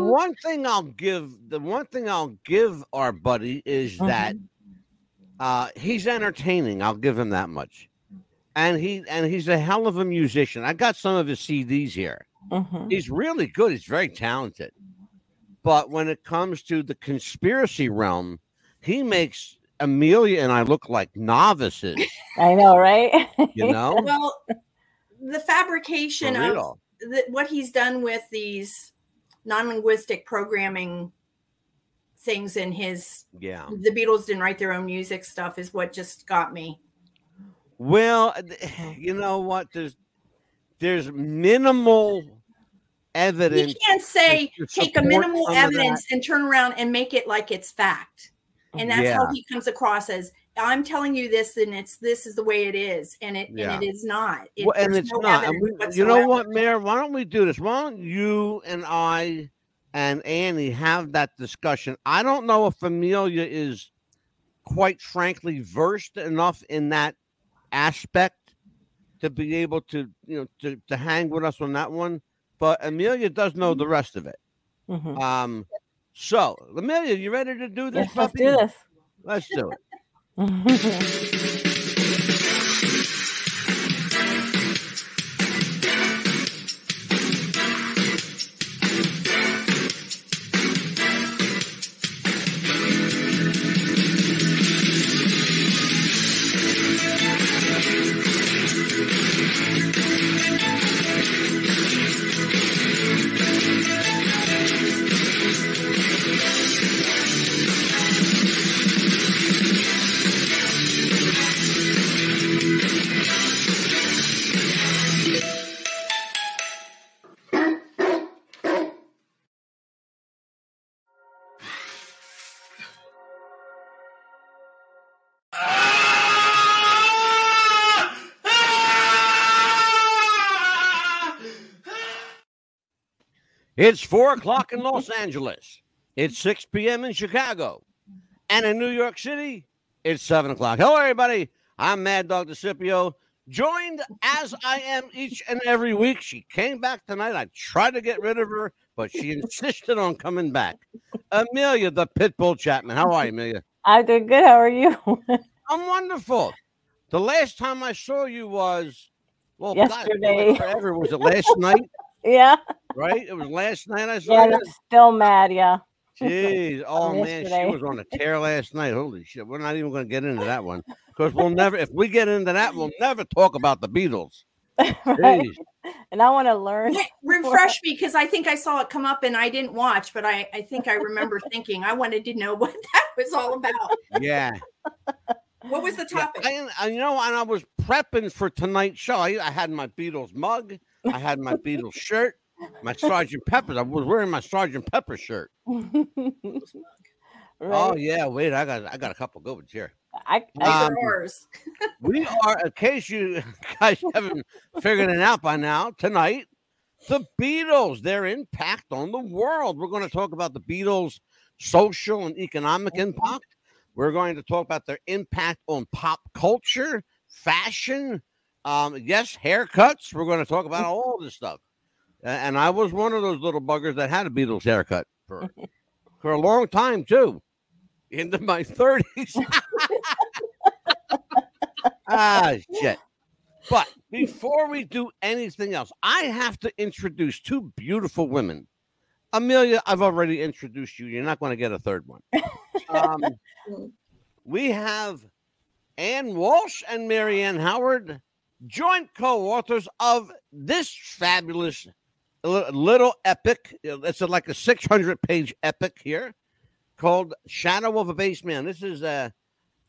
one thing I'll give our buddy is that he's entertaining. I'll give him that much. And he's a hell of a musician. I got some of his CDs here. He's really good. He's very talented. But when it comes to the conspiracy realm, he makes Amelia and I look like novices. I know, right? You know? Well, the fabrication of what he's done with these non-linguistic programming things in his the Beatles didn't write their own music stuff is what just got me. Well, you know what? There's minimal evidence. You can't say take a minimal evidence and turn around and make it like it's fact. And that's how he comes across as I'm telling you this, and this is the way it is, and it is not. And it's not. And you know what, Mayor? Why don't we do this? Why don't you and I and Annie have that discussion? I don't know if Amelia is, quite frankly, versed enough in that aspect to be able to, to hang with us on that one. But Amelia does know the rest of it. So, Amelia, you ready to do this? Yes, let's do this. Let's do it. It's 4 o'clock in Los Angeles. It's 6 p.m. in Chicago. And in New York City, it's 7 o'clock. Hello, everybody. I'm Mad Dog DeCipio, joined as I am each and every week. She came back tonight. I tried to get rid of her, but she insisted on coming back. Amelia, the Pitbull Chapman. How are you, Amelia? I'm doing good. How are you? I'm wonderful. The last time I saw you was, well, yesterday. God, forever. Was it last night? Yeah. Right? It was last night I saw you? I'm still mad, yeah. Jeez. Oh, man, she was on a tear last night. Holy shit. We're not even going to get into that one. Because we'll never, if we get into that, we'll never talk about the Beatles. Right. And I want to learn. Refresh me, because I think I saw it come up and I didn't watch, but I think I remember thinking I wanted to know what that was all about. Yeah. What was the topic? And I was prepping for tonight's show. I had my Beatles mug. I had my Beatles shirt, my Sgt. Pepper's. I was wearing my Sgt. Pepper shirt. Right. Oh yeah, wait, I got a couple good ones here. We are, in case you guys haven't figured it out by now, tonight, the Beatles, their impact on the world. We're going to talk about the Beatles' social and economic impact. We're going to talk about their impact on pop culture, fashion, haircuts. We're going to talk about all this stuff. And I was one of those little buggers that had a Beatles haircut for a long time, too. Into my 30s. Shit. But before we do anything else, I have to introduce two beautiful women. Amelia, I've already introduced you. You're not going to get a third one. We have Ann Walsh and Marianne Howard, joint co-authors of this fabulous little epic. It's like a 600-page epic here called Shadow of a Bass Man. This is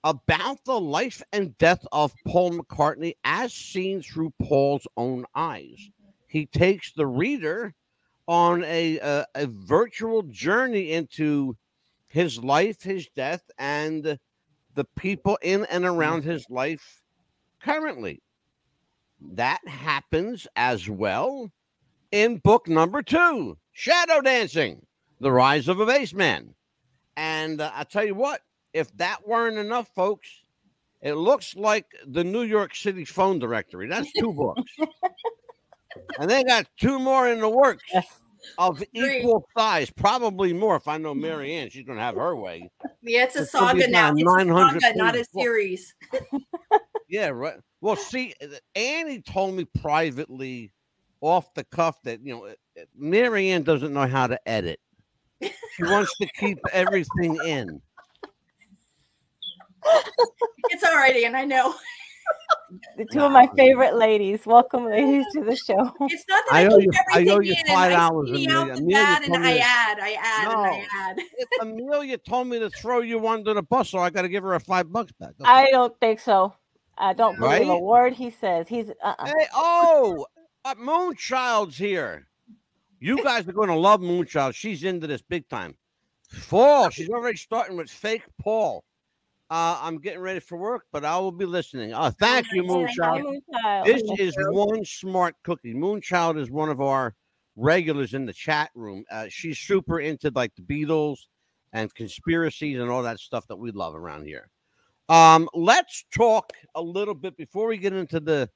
about the life and death of Paul McCartney as seen through Paul's own eyes. He takes the reader on a virtual journey into his life, his death, and the people in and around his life currently. That happens as well in book number 2, Shadow Dancing, The Rise of a Bass Man. And I'll tell you what, if that weren't enough, folks, it looks like the New York City phone directory. That's 2 books. And they got 2 more in the works. Yes. of equal size, probably more. If I know Mary Ann, she's going to have her way. Yeah, it's a saga now. It's a saga, not a series. Yeah, right. Well, see, Annie told me privately, off the cuff, that Mary Ann doesn't know how to edit. She wants to keep everything in. It's all right, Ann. I know. The two of my favorite ladies. Welcome, ladies, to the show. It's not that I keep everything in, and I add. Amelia told me to throw you under the bus, so I got to give her a $5 back. Okay. I don't think so. I don't believe a word he says. He's Hey, Moonchild's here. You guys are going to love Moonchild. She's into this big time. Fall. She's already starting with fake Paul. I'm getting ready for work, but I will be listening. Thank you, Moonchild. This is one smart cookie. Moonchild is one of our regulars in the chat room. She's super into like the Beatles and conspiracies and all that stuff that we love around here. Let's talk a little bit before we get into the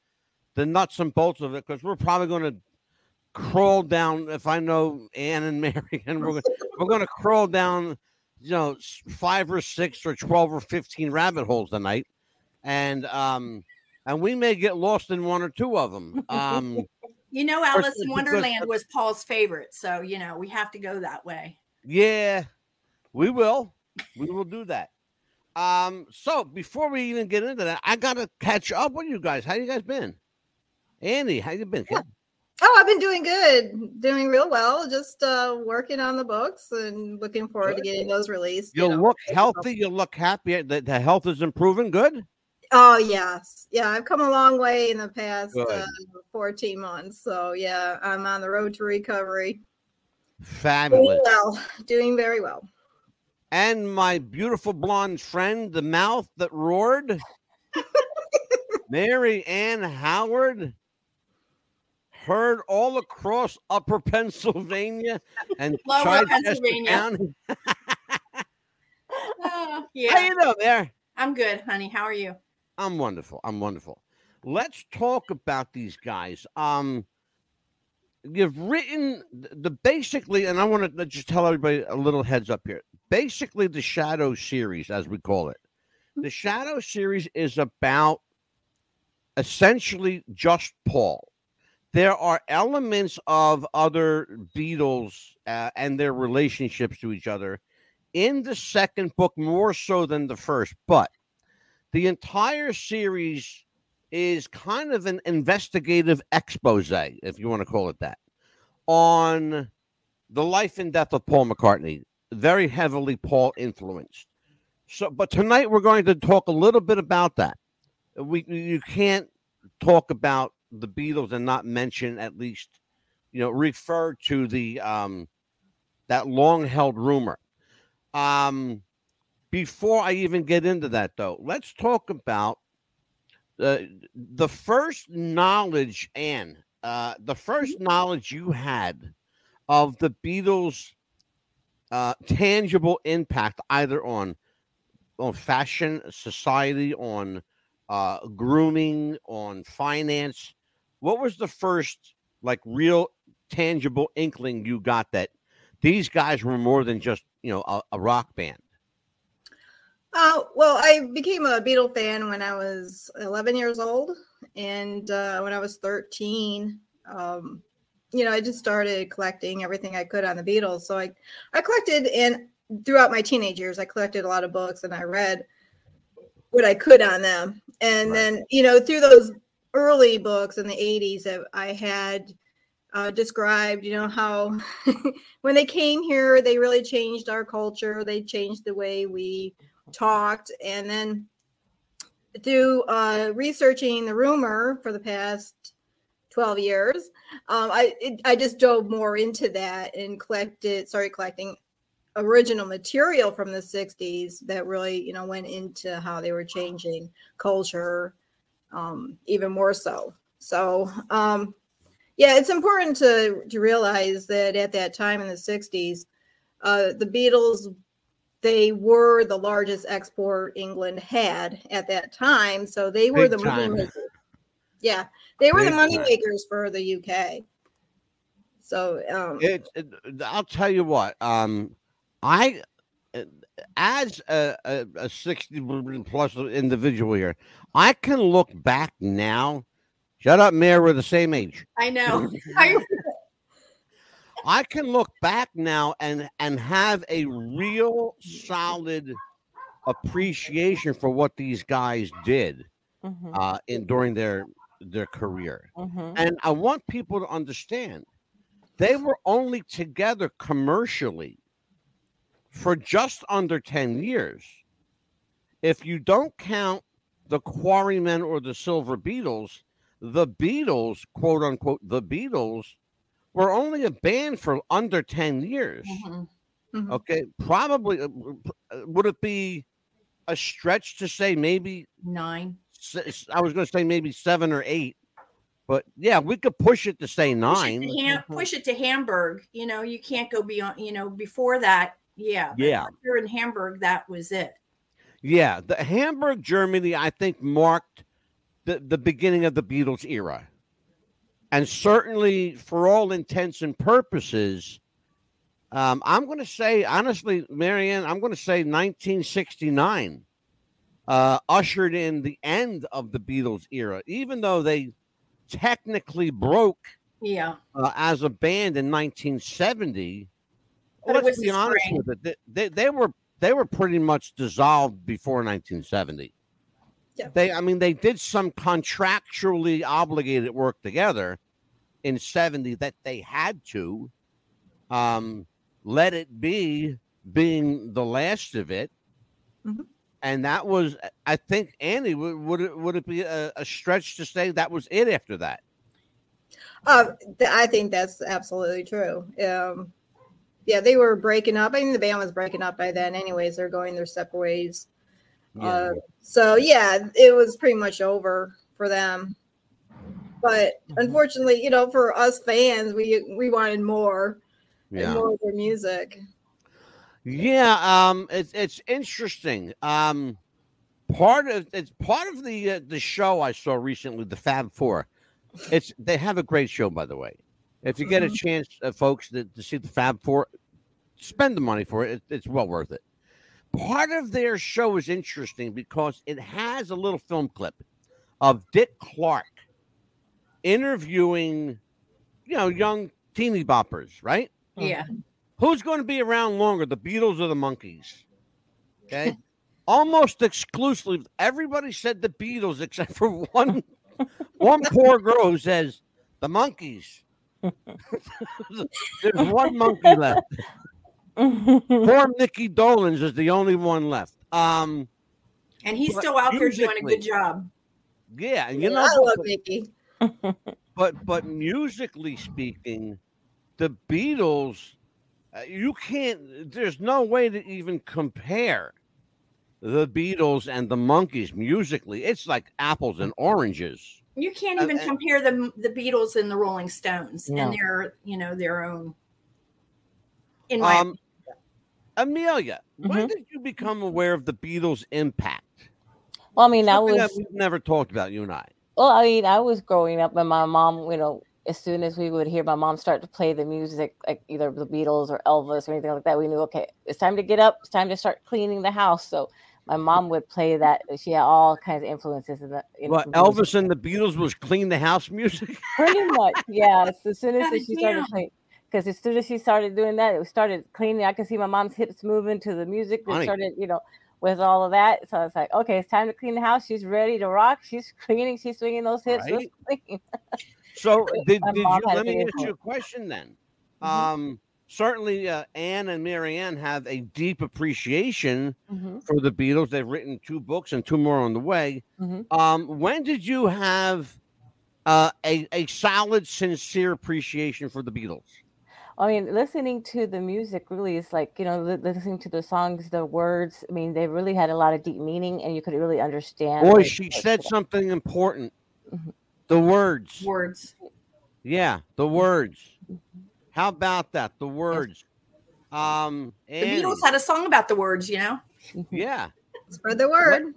nuts and bolts of it, because we're probably going to crawl down. If I know Ann and Mary, and we're going to crawl down, 5 or 6 or 12 or 15 rabbit holes tonight, and we may get lost in one or two of them. Alice in Wonderland was Paul's favorite, so we have to go that way. Yeah, we will do that. So before we even get into that, I gotta catch up with you guys. How you guys been? Andy, how you been, kid? Oh, I've been doing good, doing real well. Just working on the books and looking forward to getting those released. You look healthy. You look happy. The health is improving. Good. Oh yes, yeah. I've come a long way in the past 14 months. So yeah, I'm on the road to recovery. Fabulous. Doing very well. And my beautiful blonde friend, the mouth that roared, Mary Ann Howard, heard all across Upper Pennsylvania and Lower Pennsylvania. Yeah. How you doing there? I'm good, honey. How are you? I'm wonderful. Let's talk about these guys. You've written basically, and I want to just tell everybody a little heads up here. Basically, the Shadow series, as we call it. The Shadow series is about essentially just Paul. There are elements of other Beatles and their relationships to each other in the second book, more so than the first. But the entire series is kind of an investigative expose, if you want to call it that, on the life and death of Paul McCartney. Very heavily Paul influenced. So, but tonight we're going to talk a little bit about that. You can't talk about the Beatles and not mention, at least, refer to the that long-held rumor. Before I even get into that, though, let's talk about the first knowledge, Anne. The first knowledge you had of the Beatles' tangible impact, either on fashion, society, on grooming, on finance. What was the first real tangible inkling you got that these guys were more than just a rock band? Well, I became a Beatle fan when I was 11 years old, and when I was 13, I just started collecting everything I could on the Beatles. So I collected, and throughout my teenage years, I collected a lot of books, and I read what I could on them. And then, through those early books in the 80s that I had described, how when they came here, they really changed our culture. They changed the way we talked. And then through researching the rumor for the past 12 years, I just dove more into that and started collecting original material from the 60s that really, went into how they were changing culture even more so. So, it's important to realize that at that time in the 60s, the Beatles, they were the largest export England had at that time. So they were the money makers. Yeah, they were the money makers for the UK. So I'll tell you what. I as a 60 plus individual here, I can look back now. Shut up, Mayor. We're the same age. I know. I can look back now and have a real solid appreciation for what these guys did during their career. And I want people to understand they were only together commercially for just under 10 years. If you don't count the Quarrymen or the Silver Beatles, the Beatles, quote unquote, the Beatles were only a band for under 10 years. Okay, probably would it be a stretch to say maybe 9? I was going to say maybe 7 or 8, but yeah, we could push it to say 9. Push it to Hamburg. You know, you can't go beyond. You know, before that, yeah. Here in Hamburg, that was it. Yeah, the Hamburg, Germany, I think marked the beginning of the Beatles era, and certainly for all intents and purposes. I'm going to say, honestly, Marianne, I'm going to say 1969 ushered in the end of the Beatles era, even though they technically broke as a band in 1970. But let's be honest with it. They were pretty much dissolved before 1970. Yeah. They did some contractually obligated work together in 70 that they had to. Let It Be being the last of it. And that was, I think, Annie, would it be a stretch to say that was it after that? I think that's absolutely true. Yeah, they were breaking up. I mean, the band was breaking up by then anyways. They're going their separate ways. So, yeah, it was pretty much over for them. But unfortunately, you know, for us fans, we wanted more. And more of their music. Yeah, it's interesting. Part of the show I saw recently, the Fab Four. They have a great show, by the way. If you get a chance, folks, to see the Fab Four, spend the money for it. It's well worth it. Part of their show is interesting because it has a little film clip of Dick Clark interviewing, young teeny boppers, right? Yeah. Who's going to be around longer, the Beatles or the Monkees? Okay. Almost exclusively, everybody said the Beatles except for one poor girl who says the Monkees. There's one monkey left. Poor Mickey Dolenz is the only one left. And he's still out there doing a good job. Yeah, I love Mickey. But musically speaking, the Beatles, there's no way to even compare the Beatles and the Monkees musically. It's like apples and oranges. You can't even compare the Beatles and the Rolling Stones and their own. In my opinion. Amelia, when did you become aware of the Beatles' impact? Well, I mean, we've never talked about, you and I. Well, I mean, I was growing up and my mom, as soon as we would hear my mom start to play the music, like either the Beatles or Elvis or anything like that, we knew, okay, it's time to get up. It's time to start cleaning the house. So my mom would play that. She had all kinds of influences in the. Elvis and the Beatles was clean the house music? Pretty much, yeah. As soon as she started playing, because as soon as she started doing that, it started cleaning. I could see my mom's hips moving to the music. It started, with all of that. So it's like, okay, it's time to clean the house. She's ready to rock. She's cleaning. She's swinging those hips. Right? So let me ask you a question then. Certainly Anne and Marianne have a deep appreciation for the Beatles. They've written 2 books and 2 more on the way. When did you have a solid, sincere appreciation for the Beatles? I mean, listening to the music really is like, listening to the songs, the words. I mean, they really had a lot of deep meaning and you could really understand. Boy, she said something important. The words. Words. Yeah, the words. How about that? The words. The Beatles had a song about the words, Yeah. Spread the word.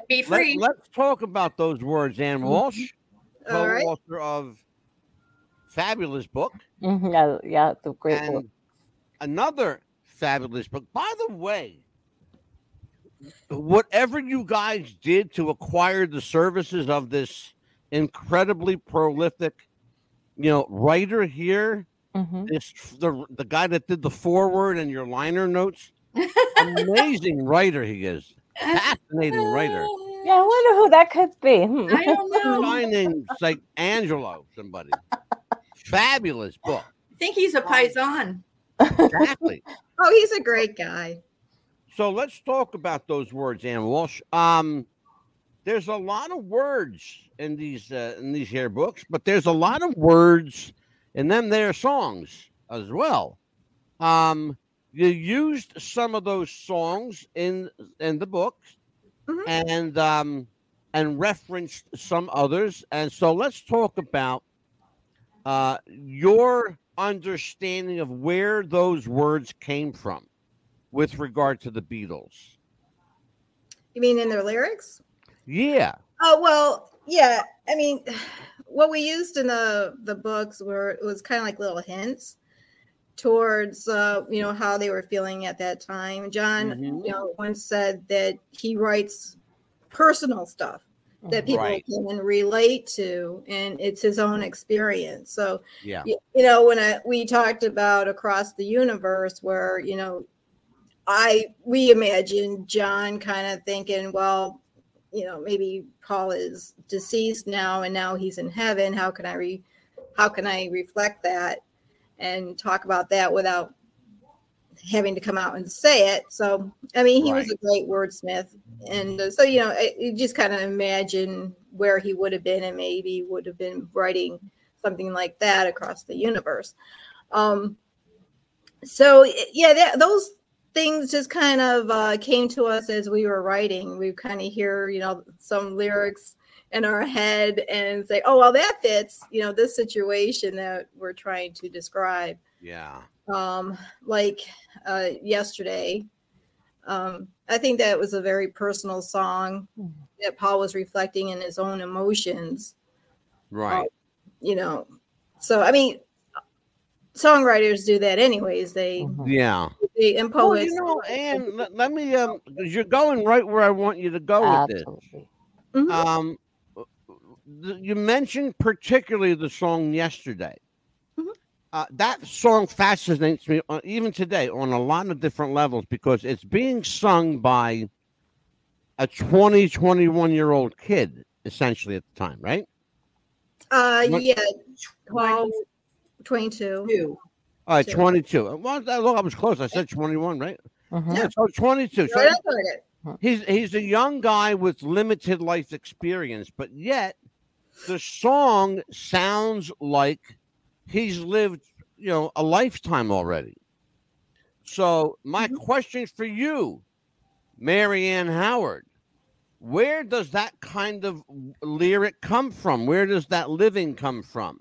Be free. Let's talk about those words, Ann Walsh, All right. co-author of fabulous book. Yeah, it's a great book. Another fabulous book. By the way, whatever you guys did to acquire the services of this incredibly prolific, writer here, the guy that did the foreword and your liner notes, amazing writer he is. Fascinating writer. Yeah, I wonder who that could be. I don't know. A guy named like Angelo, somebody. Fabulous book. I think he's a paisan. Exactly. Oh, he's a great guy. So let's talk about those words, Ann Walsh. There's a lot of words in these here books, but there's a lot of words in them there songs as well. You used some of those songs in the books, and referenced some others. And so let's talk about your understanding of where those words came from with regard to the Beatles. You mean in their lyrics? Yeah. Oh, well, yeah. I mean, what we used in the books was kind of like little hints towards, how they were feeling at that time. John, once said that he writes personal stuff that people can relate to, and it's his own experience. So, when we talked about Across the Universe, where, we imagined John kind of thinking, well, maybe Paul is deceased now, and now he's in heaven. How can I reflect that and talk about that without having to come out and say it? So, I mean, he was a great wordsmith. And so, you just kind of imagine where he would have been, and maybe would have been writing something like that across the universe. Those things just kind of came to us as we were writing. We kind of hear, some lyrics in our head and say, oh, well, that fits, this situation that we're trying to describe. Yeah. Like Yesterday, I think that was a very personal song that Paul was reflecting in his own emotions. Right. So, I mean, songwriters do that anyways. They and poets. Well, and let me, because you're going right where I want you to go with this. You mentioned particularly the song Yesterday. That song fascinates me even today on a lot of different levels, because it's being sung by a 21-year-old kid, essentially, at the time, right? 22. All right, 22. Well, look, I was close. I said 21, right? Yeah, so 22. So he's a young guy with limited life experience, but yet the song sounds like he's lived, a lifetime already. So my question for you, Mary Ann Howard, where does that kind of lyric come from? Where does that living come from?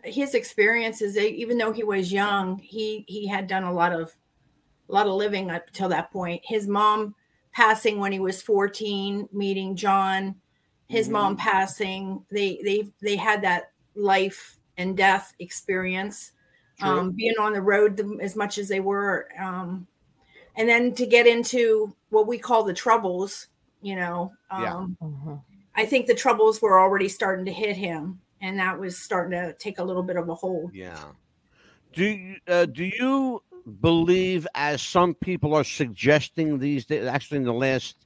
His experiences, even though he was young, he had done a lot of living up till that point. His mom passing when he was 14, meeting John, his mom passing, they had that life and death experience, being on the road as much as they were, and then to get into what we call the troubles, I think the troubles were already starting to hit him, and that was starting to take a little bit of a hold. Yeah. Do you believe, as some people are suggesting these days, actually in the last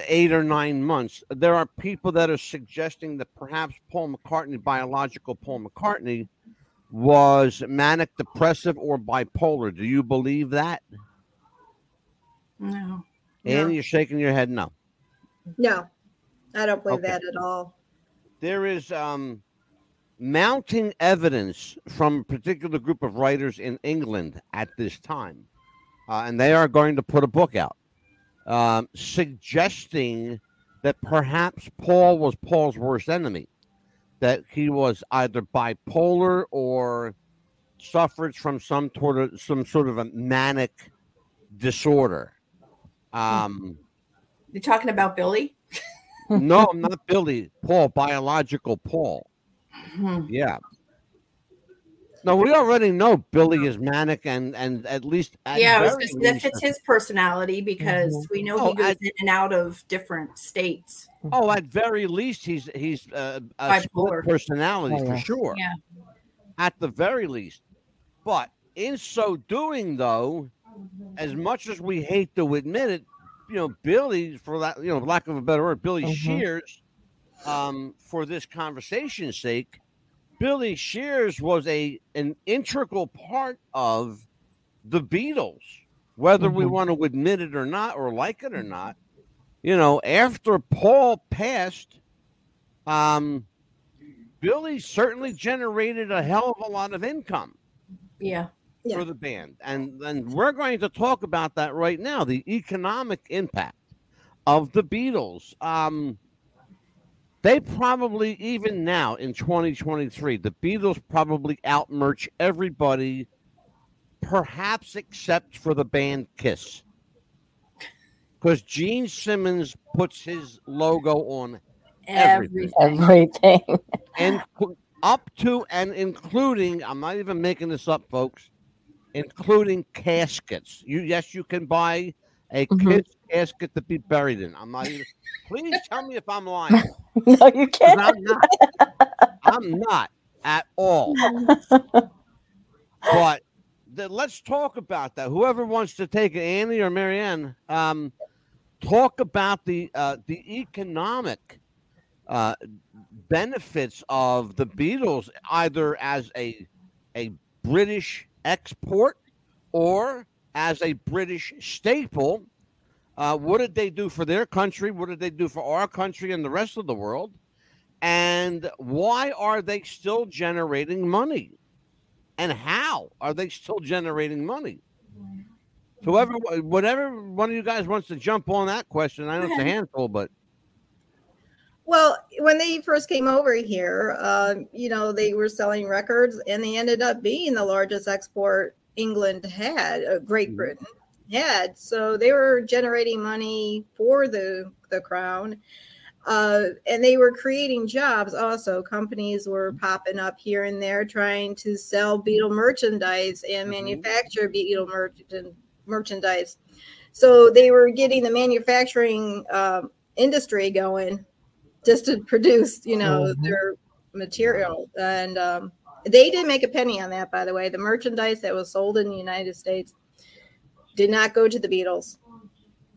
8 or 9 months, there are people that are suggesting that perhaps Paul McCartney, biological Paul McCartney, was manic depressive or bipolar? Do you believe that? No. Annie, you're shaking your head no. No, I don't believe that at all. There is mounting evidence from a particular group of writers in England at this time, and they are going to put a book out suggesting that perhaps Paul was Paul's worst enemy, that he was either bipolar or suffered from some sort of a manic disorder. You're talking about Billy? No, I'm not Billy. Paul, biological Paul. Yeah. No, we already know Billy is manic, and at least that fits his personality because we know he goes in and out of different states. Oh, at very least, he's a split personality for sure. Yeah. At the very least, but in so doing, though, as much as we hate to admit it, Billy, for that, lack of a better word, Billy Shears, for this conversation's sake. Billy Shears was an integral part of the Beatles, whether we want to admit it or not, or like it or not. After Paul passed, Billy certainly generated a hell of a lot of income. Yeah. For the band. And we're going to talk about that right now, the economic impact of the Beatles. They probably, even now in 2023, the Beatles probably outmerch everybody, perhaps except for the band Kiss. Because Gene Simmons puts his logo on everything. And up to and including, I'm not even making this up, folks, including caskets. You can buy a Kiss casket to be buried in. I'm not even. Please tell me if I'm lying. No, you can't. I'm not. I'm not at all. But let's talk about that. Whoever wants to take it, Annie or Marianne, talk about the economic benefits of the Beatles, either as a British export or as a British staple. What did they do for their country? What did they do for our country and the rest of the world? And why are they still generating money? And how are they still generating money? Whatever one of you guys wants to jump on that question, I know it's a handful, but. Well, when they first came over here, they were selling records, and they ended up being the largest export England had, Great Britain had. So they were generating money for the crown, and they were creating jobs also. Companies were popping up here and there trying to sell Beatle merchandise and manufacture Beatle merchandise. So they were getting the manufacturing industry going just to produce, their material. And they didn't make a penny on that, by the way. The merchandise that was sold in the United States did not go to the Beatles.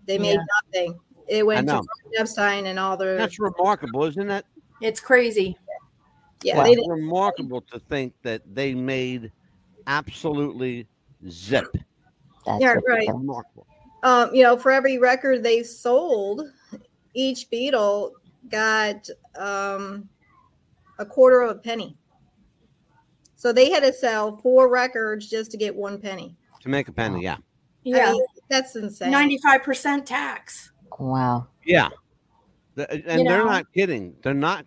They made nothing. It went to Epstein and all the. That's remarkable, isn't it? It's crazy. Yeah, it's remarkable to think that they made absolutely zip. That's right. Remarkable. For every record they sold, each Beatle got a quarter of a penny. So they had to sell 4 records just to get 1 penny. To make a penny, yeah. Yeah. I mean, that's insane. 95% tax. Wow. Yeah. And they're not kidding.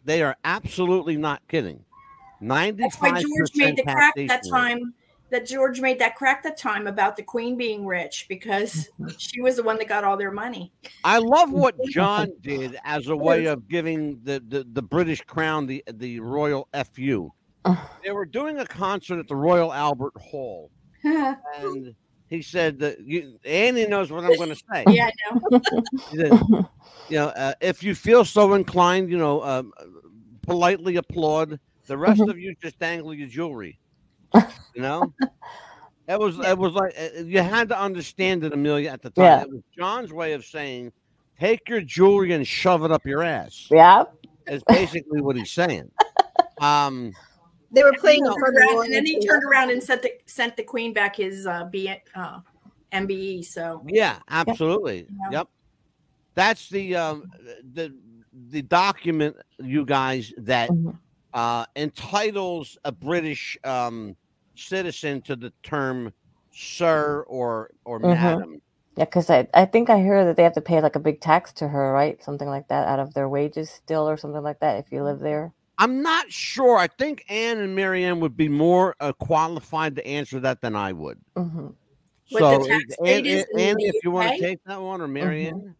They are absolutely not kidding. 95%. That's why George made the crack that time. George made that crack that time about the Queen being rich, because she was the one that got all their money. I love what John did as a way of giving the British crown the royal FU. They were doing a concert at the Royal Albert Hall, and he said that Annie knows what I'm going to say. Yeah, I know. He said, if you feel so inclined, politely applaud. The rest of you just dangle your jewelry. It was like you had to understand it, Amelia, at the time. Yeah. It was John's way of saying, take your jewelry and shove it up your ass. Yeah. It's basically what he's saying. They were playing and then he turned around and sent the Queen back his MBE. So yeah, absolutely. Yep. That's the document, you guys, that entitles a British citizen to the term sir or madam. Yeah, because I think I heard that they have to pay like a big tax to her, right? Something like that out of their wages still, or something like that, if you live there. I'm not sure. I think Anne and Marianne would be more qualified to answer that than I would. Mm-hmm. So, Annie, if you want to take that one, or Marianne.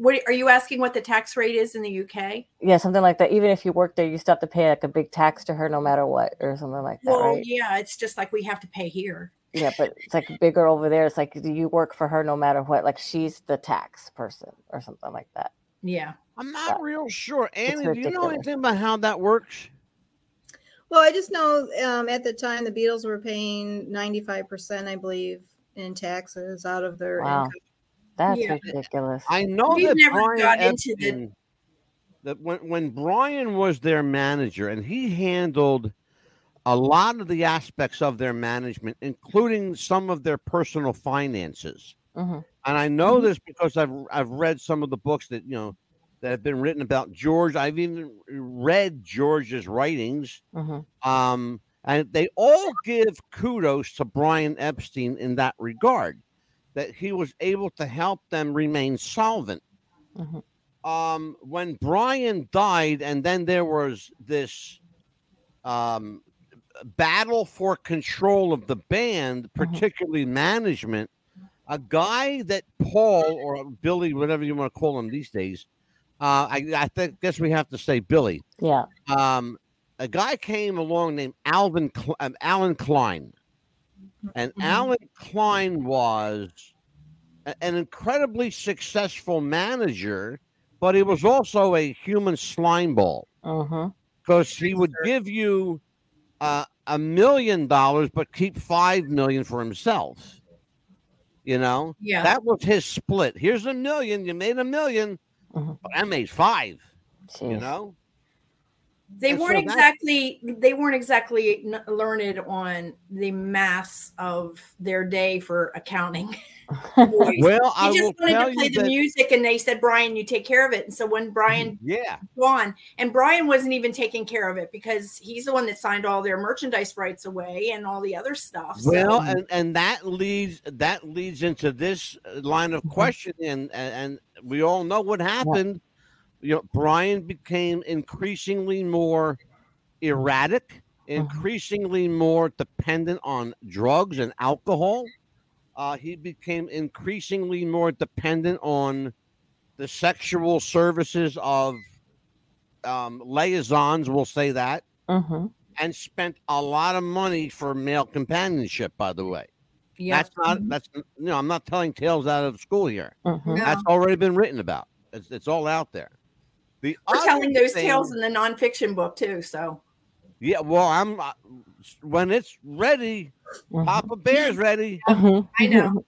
What are you asking? What the tax rate is in the UK? Yeah, something like that. Even if you work there, you still have to pay like a big tax to her, no matter what, or something like that, well, right? Yeah, it's just like we have to pay here. Yeah, but it's like bigger over there. It's like, do you work for her no matter what? Like she's the tax person or something like that. Yeah. I'm not real sure. Annie, do you know anything about how that works? Well, I just know at the time the Beatles were paying 95%, I believe, in taxes out of their income. That's ridiculous. I know that Brian Epstein, that when Brian was their manager, and he handled a lot of the aspects of their management, including some of their personal finances. Mm-hmm. And I know this because I've read some of the books that that have been written about George. I've even read George's writings. Mm-hmm. And they all give kudos to Brian Epstein in that regard, that he was able to help them remain solvent. Mm-hmm. When Brian died, and then there was this battle for control of the band, particularly management, a guy that Paul or Billy, whatever you want to call him these days, I guess we have to say Billy. Yeah. A guy came along named Alan Klein. And Alan Klein was an incredibly successful manager, but he was also a human slime ball. Because he would give you $1 million, but keep $5 million for himself. That was his split. Here's $1 million. You made $1 million, but I made $5. Jeez. They weren't exactly learned on the maths of their day for accounting. Well, I just will wanted tell to play you the music, and they said, "Brian, you take care of it." And so when Brian gone, and Brian wasn't even taking care of it because he's the one that signed all their merchandise rights away and all the other stuff. Well, and that leads into this line of questioning, and we all know what happened. Brian became increasingly more erratic, increasingly more dependent on drugs and alcohol. He became increasingly more dependent on the sexual services of liaisons, we'll say that, and spent a lot of money for male companionship, by the way. Yeah. I'm not telling tales out of school here. That's already been written about. It's all out there. We're telling those tales in the nonfiction book too. So, yeah. Well, I'm when it's ready. Papa Bear's ready. I know.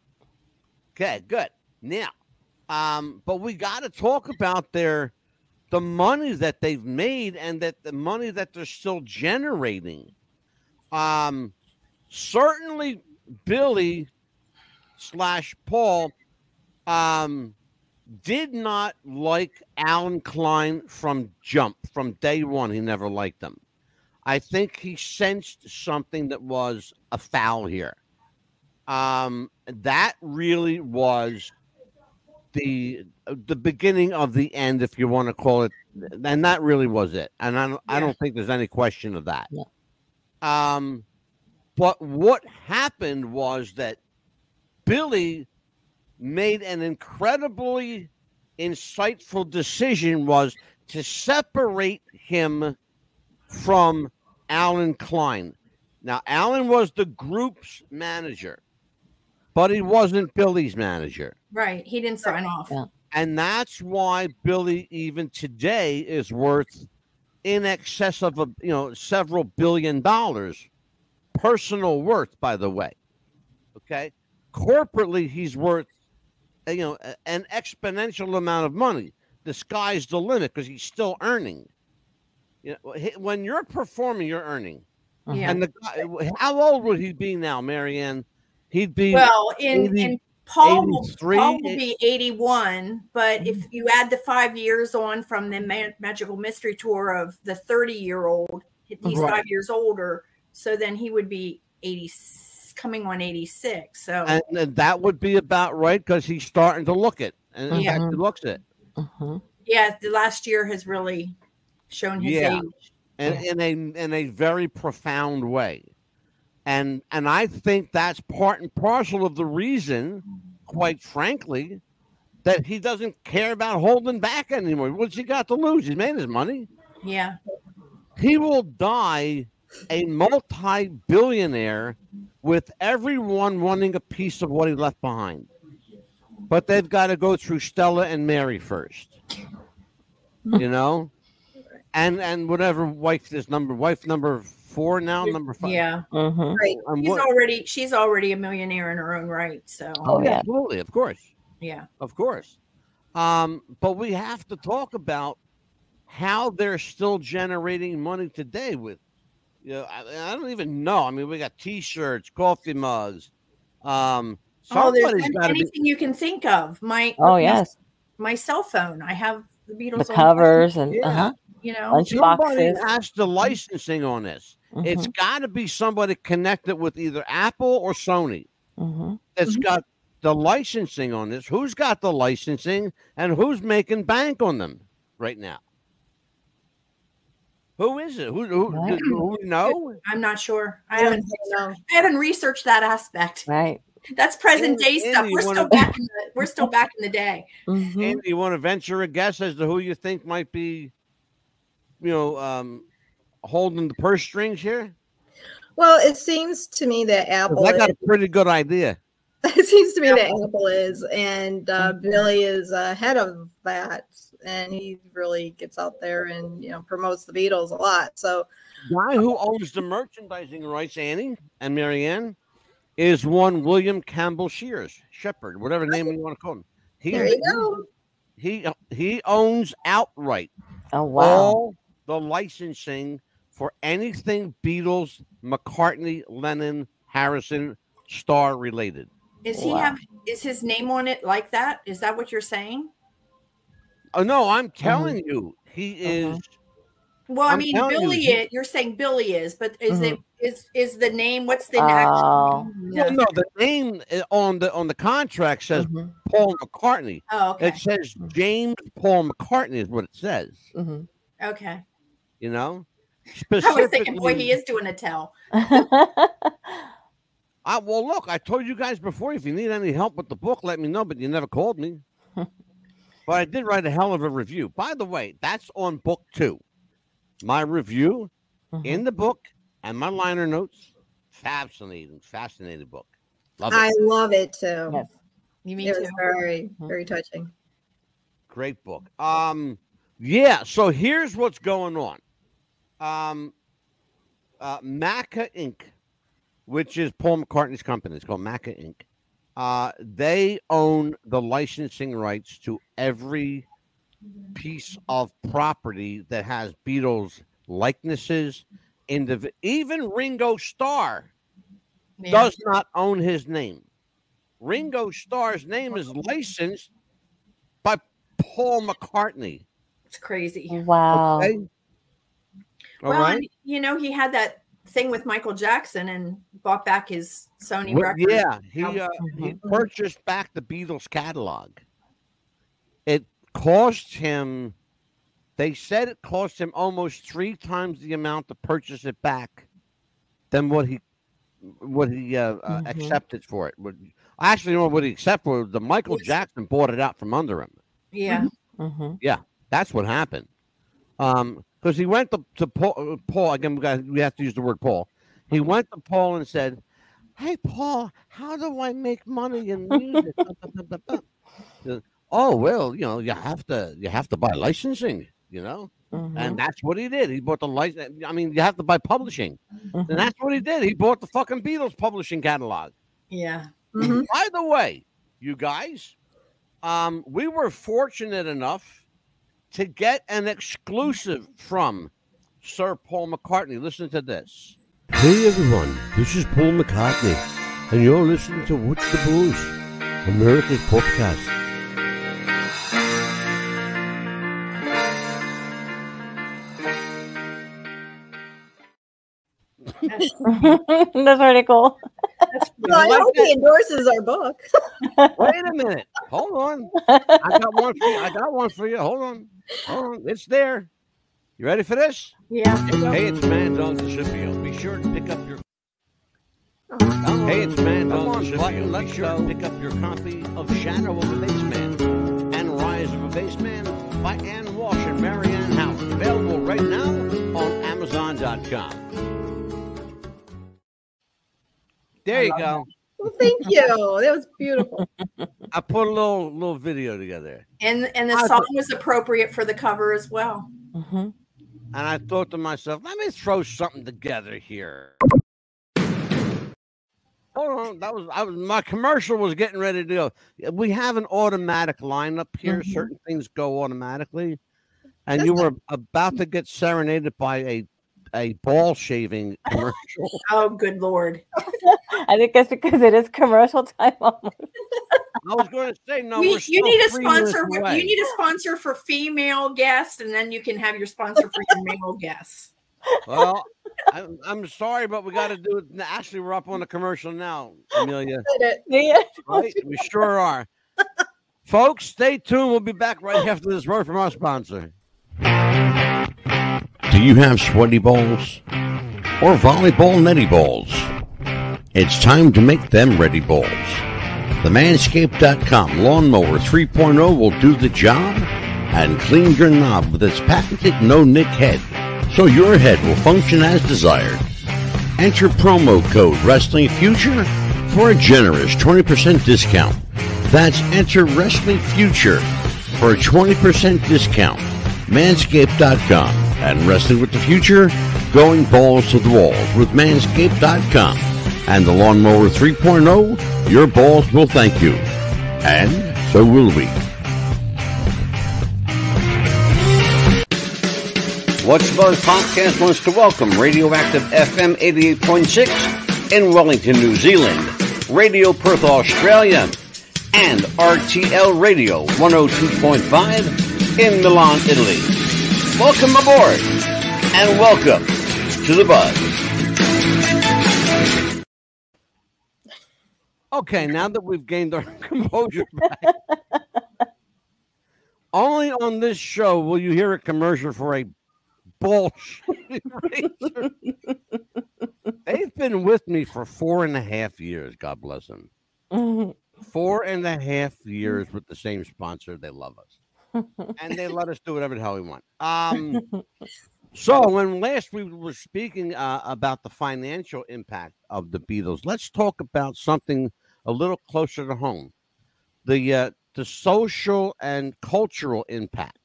Okay, good. Now, but we got to talk about the money that they've made and that the money that they're still generating. Certainly, Billy / Paul did not like Alan Klein from day one. He never liked him. I think he sensed something that was a foul here. That really was the beginning of the end, if you want to call it, and that really was it. And I don't think there's any question of that. Yeah. But what happened was that Billy made an incredibly insightful decision, was to separate him from Alan Klein. Now, Alan was the group's manager, but he wasn't Billy's manager. Right. He didn't sign off. Yeah. And that's why Billy, even today, is worth in excess of several $1 billion. Personal worth, by the way. Okay. Corporately, he's worth an exponential amount of money. The sky's the limit because he's still earning. When you're performing, you're earning. Yeah. And the guy, how old would he be now, Marianne? He'd be in Paul will be 81, but if you add the 5 years on from the Magical Mystery Tour of the 30-year-old, he's 5 years older, so then he would be 80, coming on 86. So and that would be about right because he's starting to look it, and in fact, he looks it. Yeah, the last year has really shown his age, and in a very profound way. And I think that's part and parcel of the reason, quite frankly, that he doesn't care about holding back anymore. What's he got to lose? He's made his money. Yeah. He will die a multi-billionaire with everyone wanting a piece of what he left behind. But they've got to go through Stella and Mary first. You know? And whatever wife number 4 now, number 5. Yeah. Right. She's already a millionaire in her own right. So absolutely, of course. Yeah. Of course. But we have to talk about how they're still generating money today with, I don't even know. I mean, we got T-shirts, coffee mugs. There's anything you can think of. My cell phone. I have the Beatles the covers and somebody has the licensing on this. It's got to be somebody connected with either Apple or Sony. It's got the licensing on this. Who's got the licensing and who's making bank on them right now? Who is it? Who know? I'm not sure. I haven't researched that aspect. Right. That's present day stuff. We're still back in the day. Andy, you want to venture a guess as to who you think might be, holding the purse strings here? Well, it seems to me that Apple. I got a pretty good idea. It seems to me that Apple is, and Billy is ahead of that, and he really gets out there and promotes the Beatles a lot. So, the guy who owns the merchandising rights, Annie and Marianne, is one William Campbell Shepherd, whatever name you want to call him. There you go. He owns outright all the licensing for anything Beatles, McCartney, Lennon, Harrison, Starr related. Is his name on it like that? Is that what you're saying? Oh no, I'm telling you, he is. Well, I mean, Billy. You're saying Billy is, but is it is the name? What's the actual name? Well, no, the name on the contract says Paul McCartney. Oh, okay. It says James Paul McCartney is what it says. Okay. I was thinking, boy, he is doing a tell. Well, look, I told you guys before, if you need any help with the book, let me know, but you never called me. But I did write a hell of a review. By the way, that's on book 2. My review in the book and my liner notes. Fascinating book. I love it too. Yes. You mean it was very, very touching. Great book. So here's what's going on. Maca Inc., which is Paul McCartney's company. It's called Maca Inc. They own the licensing rights to every piece of property that has Beatles likenesses. Even Ringo Starr does not own his name. Ringo Starr's name is licensed by Paul McCartney. It's crazy. Wow. Okay? All right. And, he had that thing with Michael Jackson and bought back his Sony record. Yeah, he purchased back the Beatles catalog. It cost him, they said it cost him almost 3 times the amount to purchase it back than what he accepted for it. Actually, what he accepted for, the Michael Jackson bought it out from under him. Yeah. Yeah, that's what happened. Because he went to Paul again. We have to use the word Paul. He went to Paul and said, "Hey, Paul, how do I make money in music?" Oh, well, you have to buy licensing, and that's what he did. He bought the license. I mean, you have to buy publishing, and that's what he did. He bought the fucking Beatles publishing catalog. Yeah. By the way, you guys, we were fortunate enough to get an exclusive from Sir Paul McCartney. Listen to this. Hey everyone, this is Paul McCartney, and you're listening to What's the Blues, America's podcast. That's pretty cool. Well, I hope he endorses our book. Wait a minute. Hold on. I got one for you. Hold on. It's there. You ready for this? Yeah. Hey, it's Man Dogs and Scipio. Be sure to pick up your. Hey, it's Man Dogs and Scipio. Be sure to pick up your copy of Shadow of the Baseman. Spaceman by Ann Walsh and Marianne Howard. Available right now on Amazon.com. There you go. Well, thank you. That was beautiful. I put a little video together. And the song was appropriate for the cover as well. Mm-hmm. And I thought to myself, let me throw something together here. Hold on, my commercial was getting ready to go. We have an automatic lineup here. Mm-hmm. Certain things go automatically. And you were about to get serenaded by a ball shaving commercial. Oh, good Lord. I think that's because it is commercial time almost. I was going to say, no, you need a sponsor. You need a sponsor for female guests, and then you can have your sponsor for your male guests. Well, I'm sorry, but we got to do it. Actually, we're up on the commercial now, Amelia. Yeah. Right? We sure are. Folks, stay tuned. We'll be back right after this word from our sponsor. Do you have sweaty balls or volleyball netty balls? It's time to make them ready balls. The Manscaped.com Lawnmower 3.0 will do the job and clean your knob with its patented no-nick head, so your head will function as desired. Enter promo code WrestlingFuture for a generous 20% discount. That's enter WrestlingFuture for a 20% discount. Manscaped.com and Wrestling with the Future, going balls to the walls with Manscaped.com and the Lawnmower 3.0. Your balls will thank you, and so will we. What's Buzz Podcast wants to welcome Radioactive FM 88.6 in Wellington, New Zealand, Radio Perth, Australia, and RTL Radio 102.5 in Milan, Italy. Welcome aboard, and welcome to the Buzz. Okay, now that we've gained our composure back, only on this show will you hear a commercial for a bullshit razor. They've been with me for 4.5 years. God bless them. 4.5 years with the same sponsor. They love us. And they let us do whatever the hell we want. So when last we were speaking about the financial impact of the Beatles, let's talk about something a little closer to home. The social and cultural impact.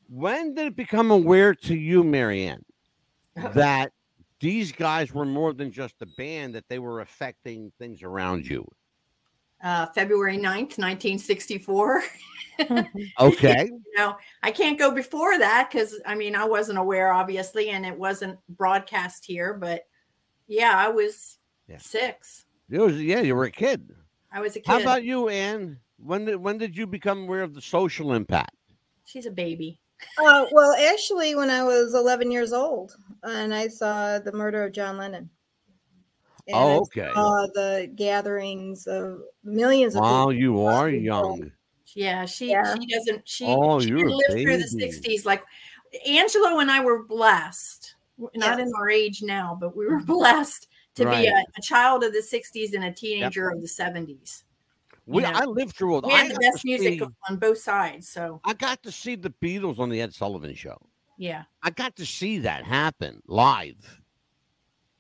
When did it become aware to you, Marianne, that these guys were more than just a band, that they were affecting things around you? February 9th, 1964. Okay. I can't go before that because, I wasn't aware, obviously, and it wasn't broadcast here. But, yeah, I was 6. You were a kid. I was a kid. How about you, Ann? When did you become aware of the social impact? She's a baby. Well, actually, when I was 11 years old, and I saw the murder of John Lennon. And okay. I saw the gatherings of millions of people. Wow, you are young. Yeah, she doesn't. She didn't live through the 60s. Like Angelo and I were blessed. Not in our age now, but we were blessed to be a child of the 60s and a teenager of the 70s. I lived through all. We had the best music on both sides. So I got to see the Beatles on the Ed Sullivan Show. Yeah, I got to see that happen live,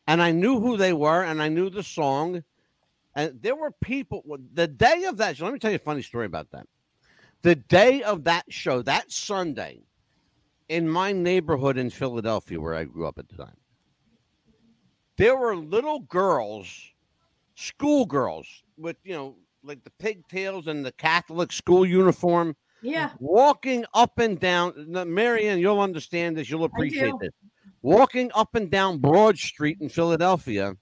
and I knew who they were, and I knew the song. And there were people. The day of that show, let me tell you a funny story about that. The day of that show, that Sunday, in my neighborhood in Philadelphia, where I grew up at the time, there were little girls, schoolgirls, with like the pigtails and the Catholic school uniform. Yeah. Walking up and down. Marianne, you'll understand this. You'll appreciate this. Walking up and down Broad Street in Philadelphia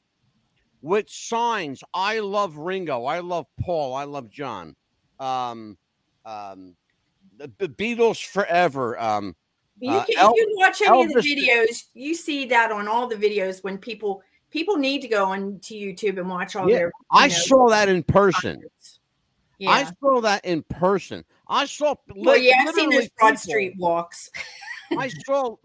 with signs. I love Ringo. I love Paul. I love John. The Beatles forever. If you watch any of the videos, you see that on all the videos when people need to go onto YouTube and watch all their. I saw that in person. Yeah. I saw that in person. I saw. I've seen those Broad Street walks. I saw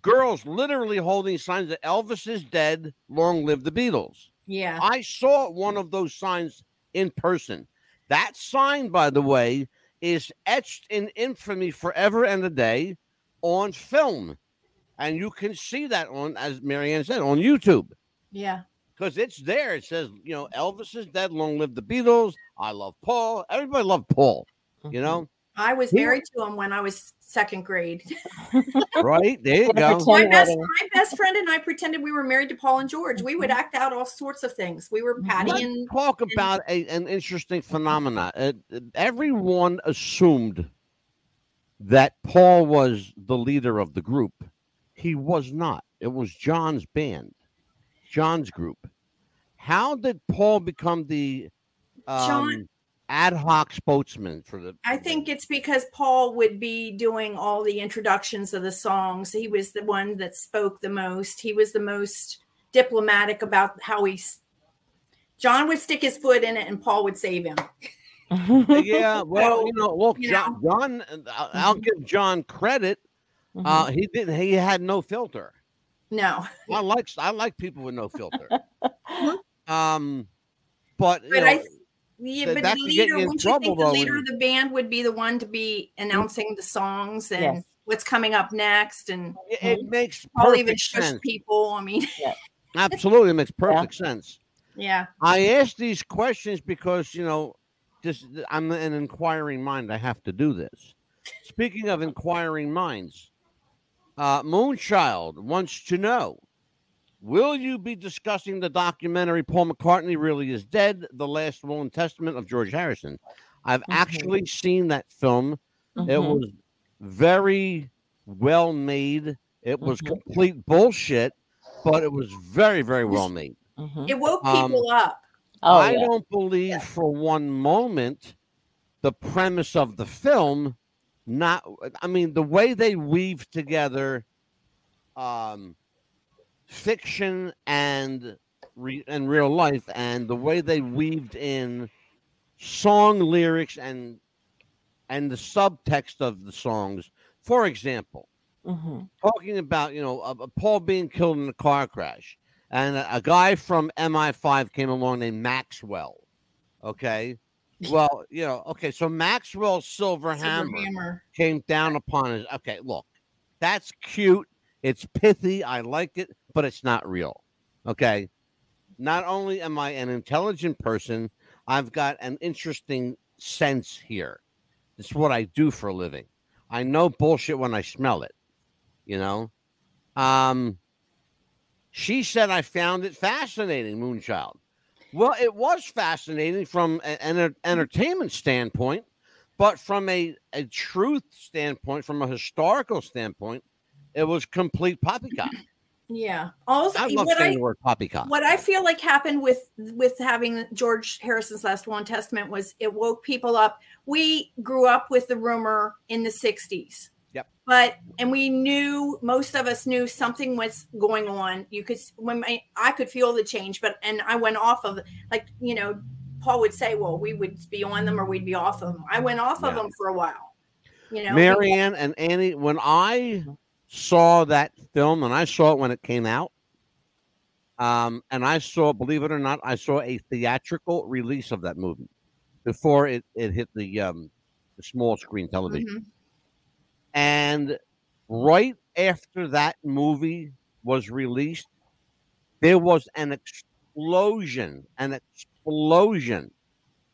girls literally holding signs that Elvis is dead, long live the Beatles. Yeah. I saw one of those signs in person. That sign, by the way, is etched in infamy forever and a day on film. And you can see that on, as Marianne said, on YouTube. Yeah. Because it's there. It says, you know, Elvis is dead. Long live the Beatles. I love Paul. Everybody loved Paul, you know? I was married to him when I was second grade. Right? There you go. My best friend and I pretended we were married to Paul and George. We would act out all sorts of things. We were Patty and... Talk about an interesting phenomena. Everyone assumed that Paul was the leader of the group. He was not. It was John's band, John's group. How did Paul become the ad hoc spokesman for the... I think it's because Paul would be doing all the introductions of the songs. He was the one that spoke the most. He was the most diplomatic about how John would stick his foot in it and Paul would save him. Yeah, well, you know, look, John, I'll give John credit. He had no filter. No. I like people with no filter. But but the leader, wouldn't you think the leader of the band would be the one to be announcing the songs and what's coming up next? And it makes I'll even perfect shush sense. people. I mean, absolutely, it makes perfect sense. Yeah. I ask these questions because, you know, I'm an inquiring mind. I have to do this. Speaking of inquiring minds, Moonchild wants to know, will you be discussing the documentary Paul McCartney Really Is Dead, The Last Will and Testament of George Harrison? I've actually seen that film. It was very well made. It was complete bullshit, but it was very, very well made. It woke people up. I don't believe for one moment the premise of the film. The way they weave together fiction and real life, and the way they weaved in song lyrics and the subtext of the songs. For example, talking about, you know, Paul being killed in a car crash, and a guy from MI5 came along named Maxwell. Okay. Well, you know, okay, so Maxwell's silver hammer came down upon his. Okay, look, that's cute. It's pithy. I like it, but it's not real. Okay. Not only am I an intelligent person, I've got an interesting sense here. It's what I do for a living. I know bullshit when I smell it, you know? She said I found it fascinating, Moonchild. Well, it was fascinating from an entertainment standpoint, but from a truth standpoint, from a historical standpoint, it was complete poppycock. Yeah. Also, I love saying the word poppycock. What I feel like happened with having George Harrison's Last Will and Testament was it woke people up. We grew up with the rumor in the 60s. Yep. And we knew, most of us knew something was going on. You could, I could feel the change, and I went off of, like, you know, Paul would say, well, we would be on them or we'd be off of them. I went off of them for a while. You know, Marianne and Annie, when I saw that film, and I saw it when it came out, and I saw, believe it or not, I saw a theatrical release of that movie before it hit the small screen television. And right after that movie was released, there was an explosion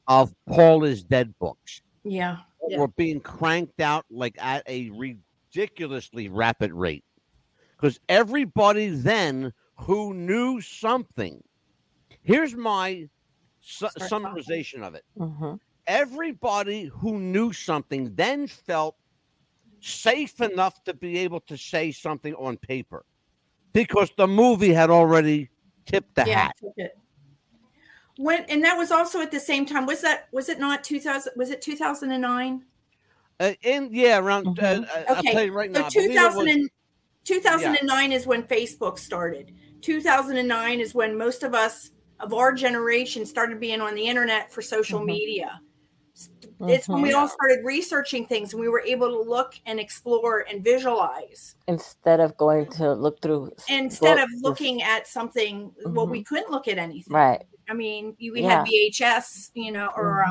of Paul is Dead books. Yeah. Were being cranked out like at a ridiculously rapid rate, because everybody then who knew something, here's my summarization of it. Everybody who knew something then felt safe enough to be able to say something on paper, because the movie had already tipped the hat. And that was also at the same time. Was it not 2000? Was it 2009? Around. Okay. I'll tell you right now. 2009 is when Facebook started. 2009 is when most of us of our generation started being on the internet for social media. It's when we all started researching things, and we were able to look and explore and visualize instead of going to look through. Instead of looking at something, well, we couldn't look at anything. Right. I mean, we had VHS, you know, or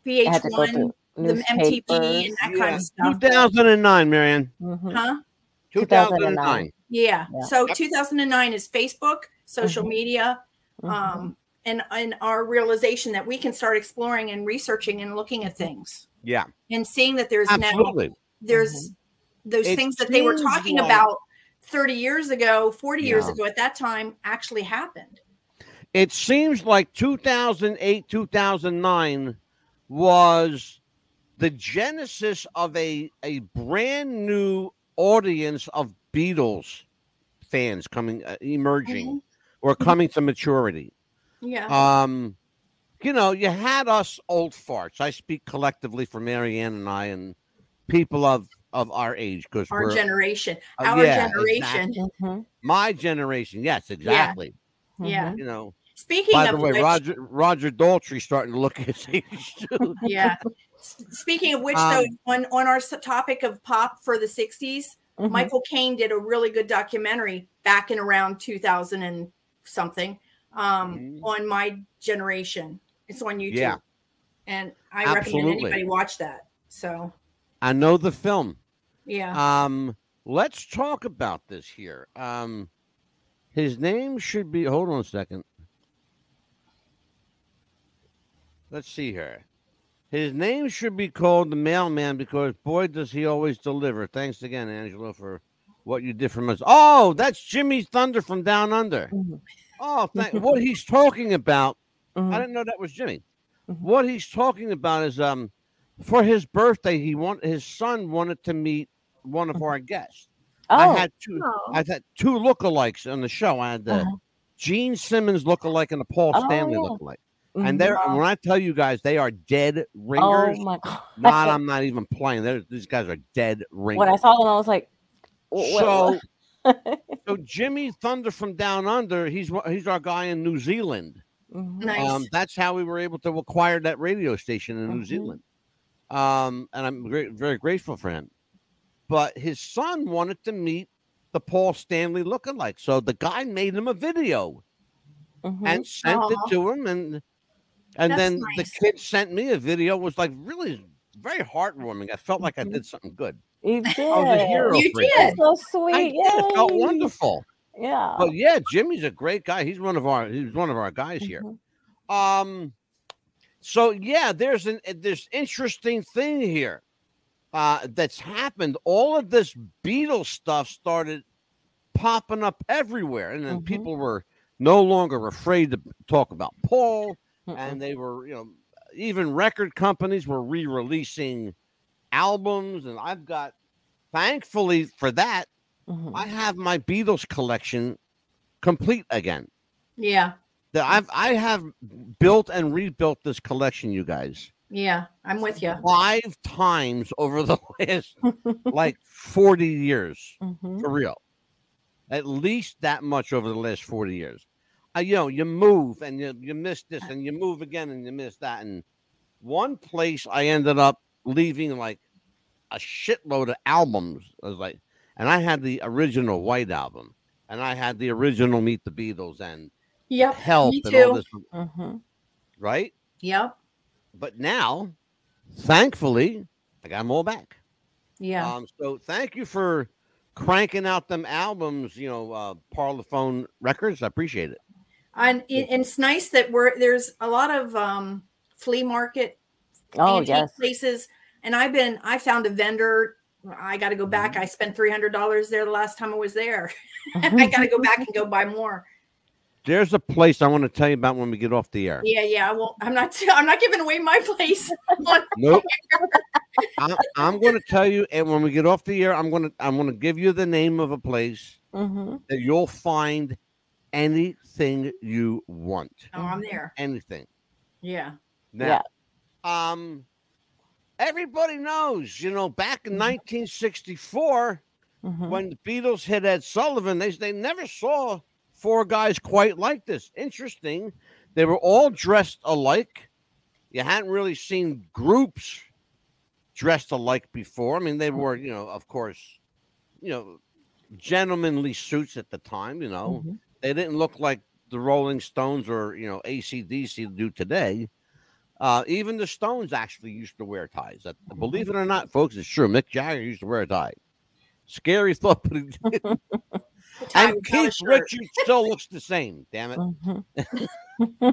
VH1. the MTV and that kind of stuff. 2009, Marianne. Huh? 2009. Yeah. So 2009 is Facebook, social media, and our realization that we can start exploring and researching and looking at things. Yeah. And seeing that there's Absolutely. now there's those things that they were talking about 30 years ago, 40 years ago at that time actually happened. It seems like 2008, 2009 was the genesis of a brand new audience of Beatles fans coming, emerging, or coming to maturity. Yeah. You know, you had us old farts. I speak collectively for Marianne and I and people of our age, because our generation, Exactly. My generation. Yes, exactly. Yeah. You know, speaking by of the way, which, Roger Daltrey's starting to look his age too. Yeah. Speaking of which, though, on our topic of pop for the 60s, Michael Caine did a really good documentary back in around 2000 and something on my generation. It's on YouTube. And I recommend anybody watch that. So I know the film. Yeah. Let's talk about this here. His name should be, hold on a second. Let's see here. His name should be called The Mailman, because boy, does he always deliver. Thanks again, Angela, for what you did for us. Oh, that's Jimmy Thunder from Down Under. Oh, what he's talking about, I didn't know that was Jimmy. What he's talking about is for his birthday, his son wanted to meet one of our guests. I had two lookalikes on the show. I had the Gene Simmons lookalike and the Paul Stanley lookalike. And when I tell you guys, they are dead ringers. Oh my God! I'm not even playing. These guys are dead ringers. When I saw them, I was like, so Jimmy Thunder from Down Under, he's our guy in New Zealand. Nice. That's how we were able to acquire that radio station in New Zealand. And I'm very grateful for him. But his son wanted to meet the Paul Stanley lookalike, so the guy made him a video and sent it to him, and then the kid sent me a video. It was like really very heartwarming. I felt like I did something good. You did. I was a hero. You did. So sweet. It felt wonderful. Yeah. But yeah, Jimmy's a great guy. He's one of our guys here. So yeah, there's interesting thing here that's happened. All of this Beatles stuff started popping up everywhere, and then people were no longer afraid to talk about Paul, and they were, even record companies were re-releasing albums, and I've got, thankfully for that, I have my Beatles collection complete again. Yeah. I have built and rebuilt this collection, you guys. Yeah, I'm with you. 5 times over the last like 40 years, for real. At least that much over the last 40 years. You move and you miss this, and you move again and you miss that. And one place I ended up leaving like a shitload of albums. I was like, and I had the original White Album, and I had the original Meet the Beatles, and Help, and all this, right? Yep. But now, thankfully, I got them all back. Yeah. So thank you for cranking out them albums, Parlophone Records. I appreciate it. And it's nice that there's a lot of flea market places. And I found a vendor. I got to go back. I spent $300 there the last time I was there. I got to go back and go buy more. There's a place I want to tell you about when we get off the air. Yeah. Well, I'm not giving away my place. Nope. I'm going to tell you, and when we get off the air, I'm going to give you the name of a place that you'll find anything you want. Oh, I'm there. Anything. Yeah. Now, everybody knows, back in 1964, when the Beatles hit Ed Sullivan, they never saw 4 guys quite like this. Interesting. They were all dressed alike. You hadn't really seen groups dressed alike before. I mean, they wore, of course, gentlemanly suits at the time, They didn't look like the Rolling Stones or, AC/DC do today. Even the Stones actually used to wear ties. Believe it or not, folks, it's true. Mick Jagger used to wear a tie. Scary thought, but he did. And Keith Richards still looks the same. Damn it. Mm-hmm.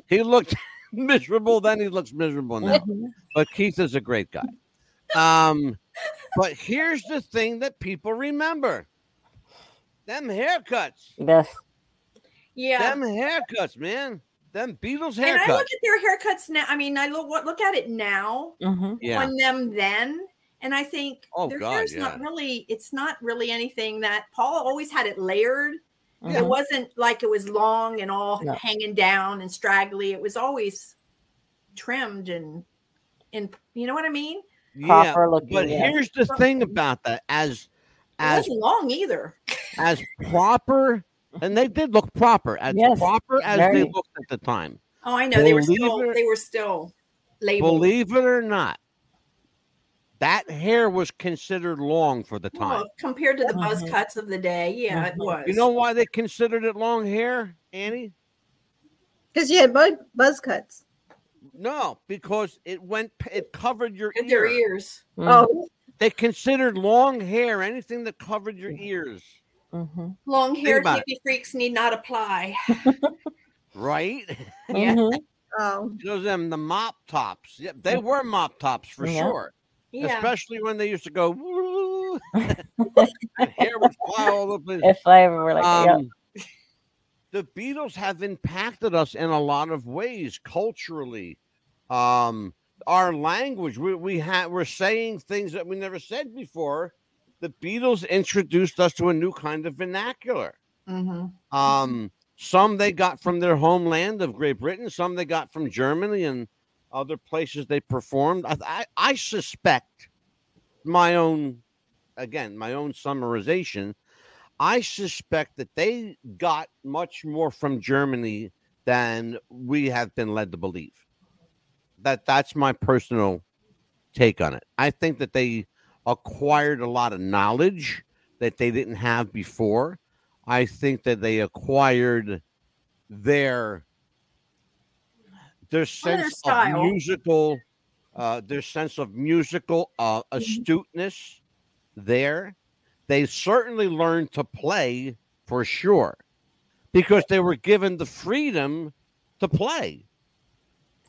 He looked miserable then. He looks miserable now. But Keith is a great guy. But here's the thing that people remember: them haircuts. Yes. Yeah. Them haircuts, man. Them Beatles haircuts. And I look at their haircuts now. I mean, I look at it now on them then, and I think their hair's not really. It's not really anything that Paul always had it layered. Mm-hmm. It wasn't like it was long and all hanging down and straggly. It was always trimmed and you know what I mean? Yeah, but here's the thing about that: as it wasn't long either. As proper. And they did look proper, as proper as they looked at the time. Oh, I know. They were still labeled. Believe it or not, that hair was considered long for the time. Well, compared to the buzz cuts of the day, it was. You know why they considered it long hair, Annie? Because you had buzz cuts. No, because it covered your ears. Oh. They considered long hair anything that covered your ears. Mm-hmm. Long hair hippie freaks need not apply. Right? Yeah. Mm-hmm. Oh. Those the mop tops. Yeah, they were mop tops for sure. Yeah. Especially when they used to go woo. And hair would fly all over the place. If I ever were like the Beatles have impacted us in a lot of ways culturally. Our language, we're saying things that we never said before. The Beatles introduced us to a new kind of vernacular. Mm-hmm. Some they got from their homeland of Great Britain. Some they got from Germany and other places they performed. I suspect my own summarization. I suspect that they got much more from Germany than we have been led to believe. That's my personal take on it. I think that they acquired a lot of knowledge that they didn't have before. I think that they acquired their sense of musical astuteness there. They certainly learned to play for sure because they were given the freedom to play.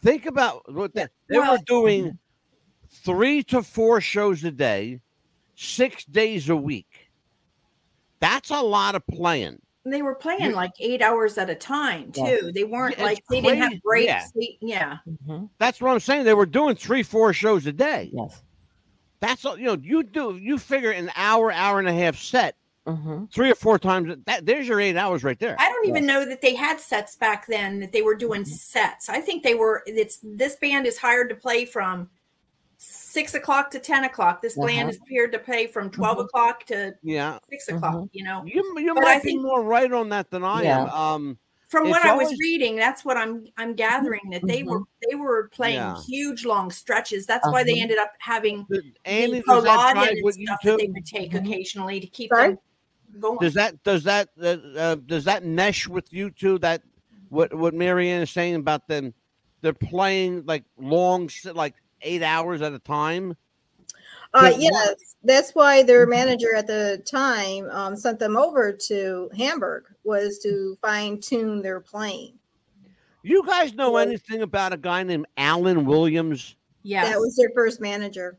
Think about what they were doing. 3 to 4 shows a day, 6 days a week. That's a lot of playing. They were playing like 8 hours at a time too. They weren't they didn't have breaks. Mm-hmm. That's what I'm saying. They were doing 3-4 shows a day. Yes. That's all, you figure an hour and a half set. Mm-hmm. 3 or 4 times. There's your 8 hours right there. I don't even know that they had sets back then, that they were doing sets. I think this band is hired to play from 6 o'clock to 10 o'clock. This band is appeared to play from 12 o'clock to 6 o'clock. You know, you might be more right on that than I am. From what I was reading, that's what I'm gathering, that they were playing huge long stretches. That's why they ended up having Prologin and stuff that they would take occasionally to keep them going. Does that mesh with you too? That what Marianne is saying about them? They're playing like long, like 8 hours at a time. Yes, that's why their manager at the time sent them over to Hamburg, was to fine tune their playing. You guys know anything about a guy named Alan Williams? Yeah, that was their first manager.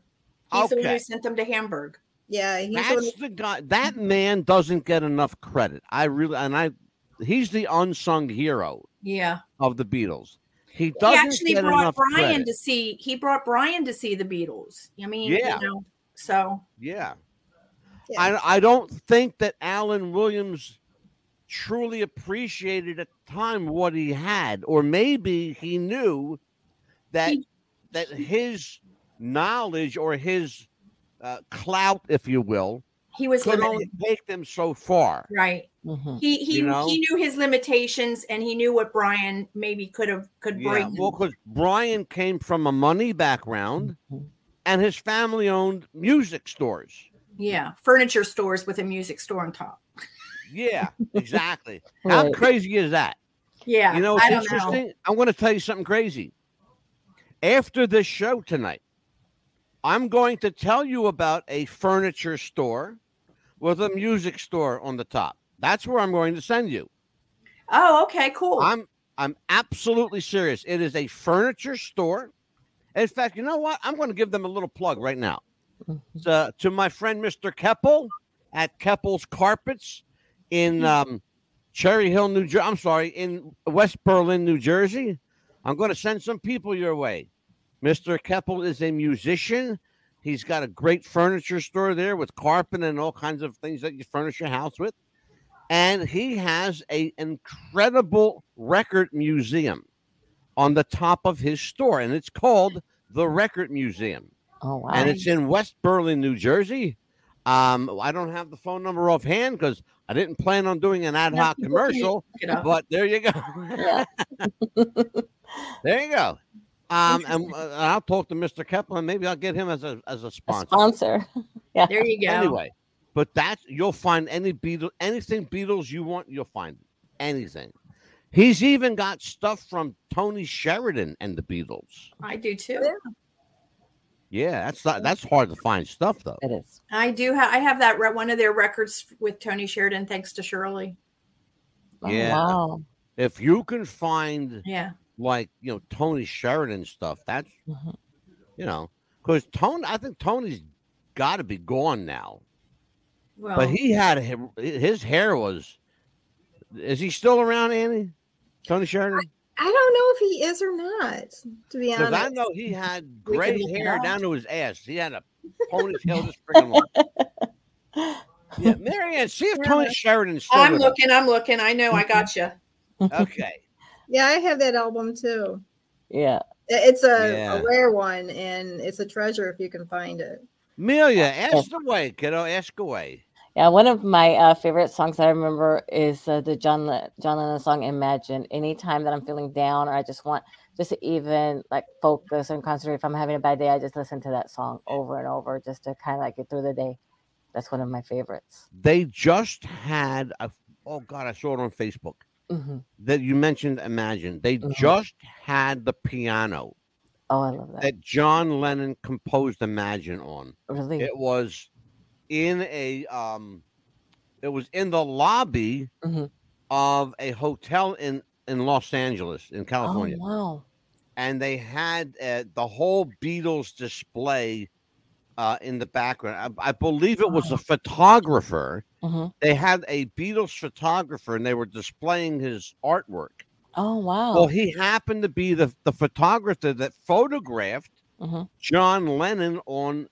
He's the one who sent them to Hamburg. Yeah, that's the guy. That man doesn't get enough credit. He's the unsung hero. Yeah, of the Beatles. He actually brought Brian to see. He brought Brian to see the Beatles. I mean, so I don't think that Alan Williams truly appreciated at the time what he had, or maybe he knew that his knowledge or his clout, if you will, he was could only take them so far. Right. Mm-hmm. He knew his limitations, and he knew what Brian maybe could bring. Well, because Brian came from a money background, and his family owned music stores. Yeah, furniture stores with a music store on top. Yeah, exactly. How crazy is that? Yeah, you know, it's interesting. I'm going to tell you something crazy. After this show tonight, I'm going to tell you about a furniture store with a music store on the top. That's where I'm going to send you. Oh, okay, cool. I'm absolutely serious. It is a furniture store. In fact, you know what? I'm going to give them a little plug right now. So, to my friend Mr. Keppel at Keppel's Carpets in Cherry Hill, New Jersey. I'm sorry, in West Berlin, New Jersey. I'm going to send some people your way. Mr. Keppel is a musician. He's got a great furniture store there with carpet and all kinds of things that you furnish your house with. And he has an incredible record museum on the top of his store. And it's called the Record Museum. Oh, wow. And it's in West Berlin, New Jersey. I don't have the phone number offhand because I didn't plan on doing an ad hoc commercial. But there you go. Yeah. There you go. And I'll talk to Mr. Keppel and maybe I'll get him as a sponsor. Yeah. There you go. Anyway, but you'll find anything Beatles you want, you'll find anything. He's even got stuff from Tony Sheridan and the Beatles. I do too. Yeah, that's hard to find stuff though. It is. I do. I have that one of their records with Tony Sheridan, thanks to Shirley. Oh, Yeah. wow. If you can find, Yeah, like, Tony Sheridan stuff, that's, because I think Tony's got to be gone now. well, But he had his hair was. Is he still around, Annie? Tony Sheridan? I don't know if he is or not, to be honest. Because I know he had We gray can look it hair up. down to his ass. He had a ponytail just freaking long. Yeah, Marianne, see if Tony Sheridan's still I'm with us. looking. I know. I got you. Okay. Yeah, I have that album too. Yeah. It's a rare one, and it's a treasure if you can find it. Amelia, ask away, kiddo. Ask away. Yeah, one of my favorite songs I remember is the John Lennon song "Imagine." Anytime that I'm feeling down or I just want just to even like focus and concentrate, if I'm having a bad day, I just listen to that song over and over just to kind of like get through the day. That's one of my favorites. They just had I saw it on Facebook. Mm-hmm. That you mentioned Imagine. They just had the piano. Oh, I love that. That John Lennon composed Imagine on. Really? It was in the lobby of a hotel in Los Angeles, in California. Oh, wow. And they had the whole Beatles display in the background. I believe it was a photographer. They had a Beatles photographer, and they were displaying his artwork. Oh, wow. Well, he happened to be the photographer that photographed John Lennon on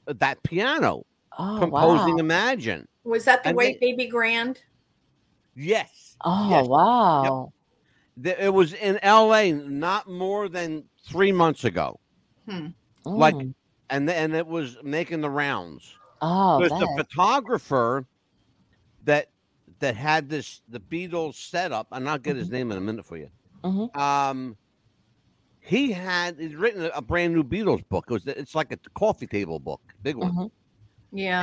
that piano, composing Imagine. Was that the White Baby Grand? Yes. Oh, yes. wow. Yep. It was in L.A. not more than 3 months ago. Like, and it was making the rounds. Oh, because the photographer that had the Beatles setup, and I'll get his name in a minute for you. He's written a brand new Beatles book. It's like a coffee table book, big one. Yeah.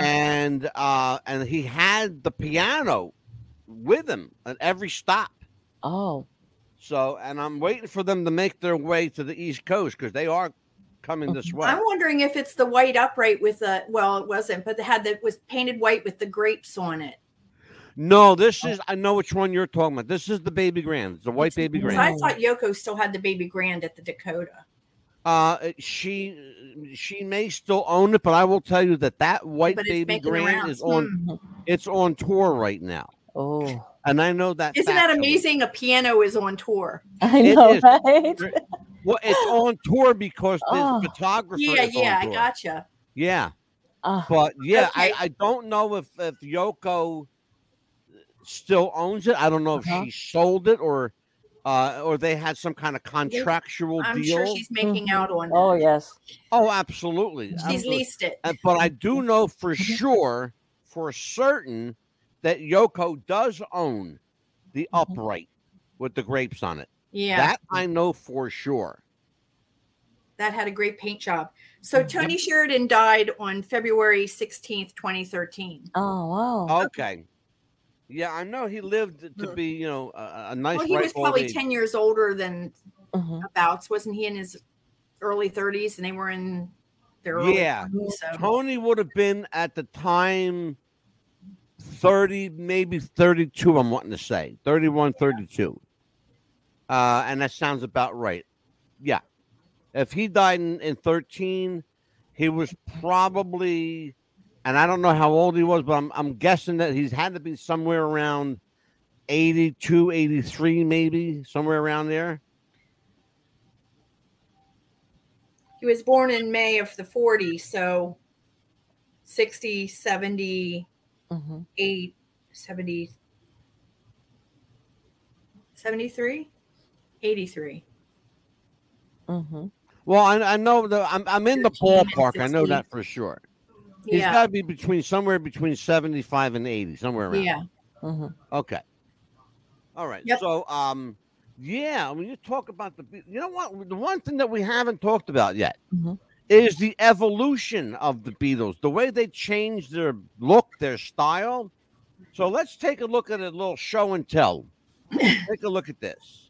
And he had the piano with him at every stop. Oh. So, and I'm waiting for them to make their way to the East Coast because they are coming this way. I'm wondering if it's the white upright with it wasn't, but it was painted white with the grapes on it. No, this is, I know which one you're talking about. This is the Baby Grand. It's a white Baby Grand. I thought Yoko still had the Baby Grand at the Dakota. She may still own it, but I will tell you that white Baby Grand is it's on tour right now. Oh. And I know that. Isn't that amazing? A piano is on tour. I know, right? Well, it's on tour because the photographer is on tour. I gotcha. Yeah. But yeah, okay. I don't know if Yoko still owns it. I don't know if she sold it or they had some kind of contractual deal. I'm sure she's making out on it. Oh, yes. Oh, absolutely. She's leased it. But I do know for sure, for certain, that Yoko does own the upright with the grapes on it. Yeah. That I know for sure. That had a great paint job. So Tony Sheridan died on February 16th, 2013. Oh, wow. Okay. Yeah, I know he lived to be, a nice. Well, he was probably age. 10 years older than Abouts, wasn't he? In his early 30s, and they were in their early 20s, so. Tony would have been at the time 30, maybe 32, I'm wanting to say. 31, 32. And that sounds about right. Yeah. If he died in 13, he was probably, and I don't know how old he was, but I'm guessing that he's had to be somewhere around 82, 83, maybe, somewhere around there. He was born in May of the 40s, so 60, 70, 8, 70, 73, 83. Well, I know that I'm in the ballpark. I know that for sure. He's got to be somewhere between 75 and 80, somewhere around. Yeah. Okay. All right. Yep. So, when you talk about you know what? The one thing that we haven't talked about yet is the evolution of the Beatles, the way they changed their look, their style. So let's take a look at a little show and tell. Take a look at this.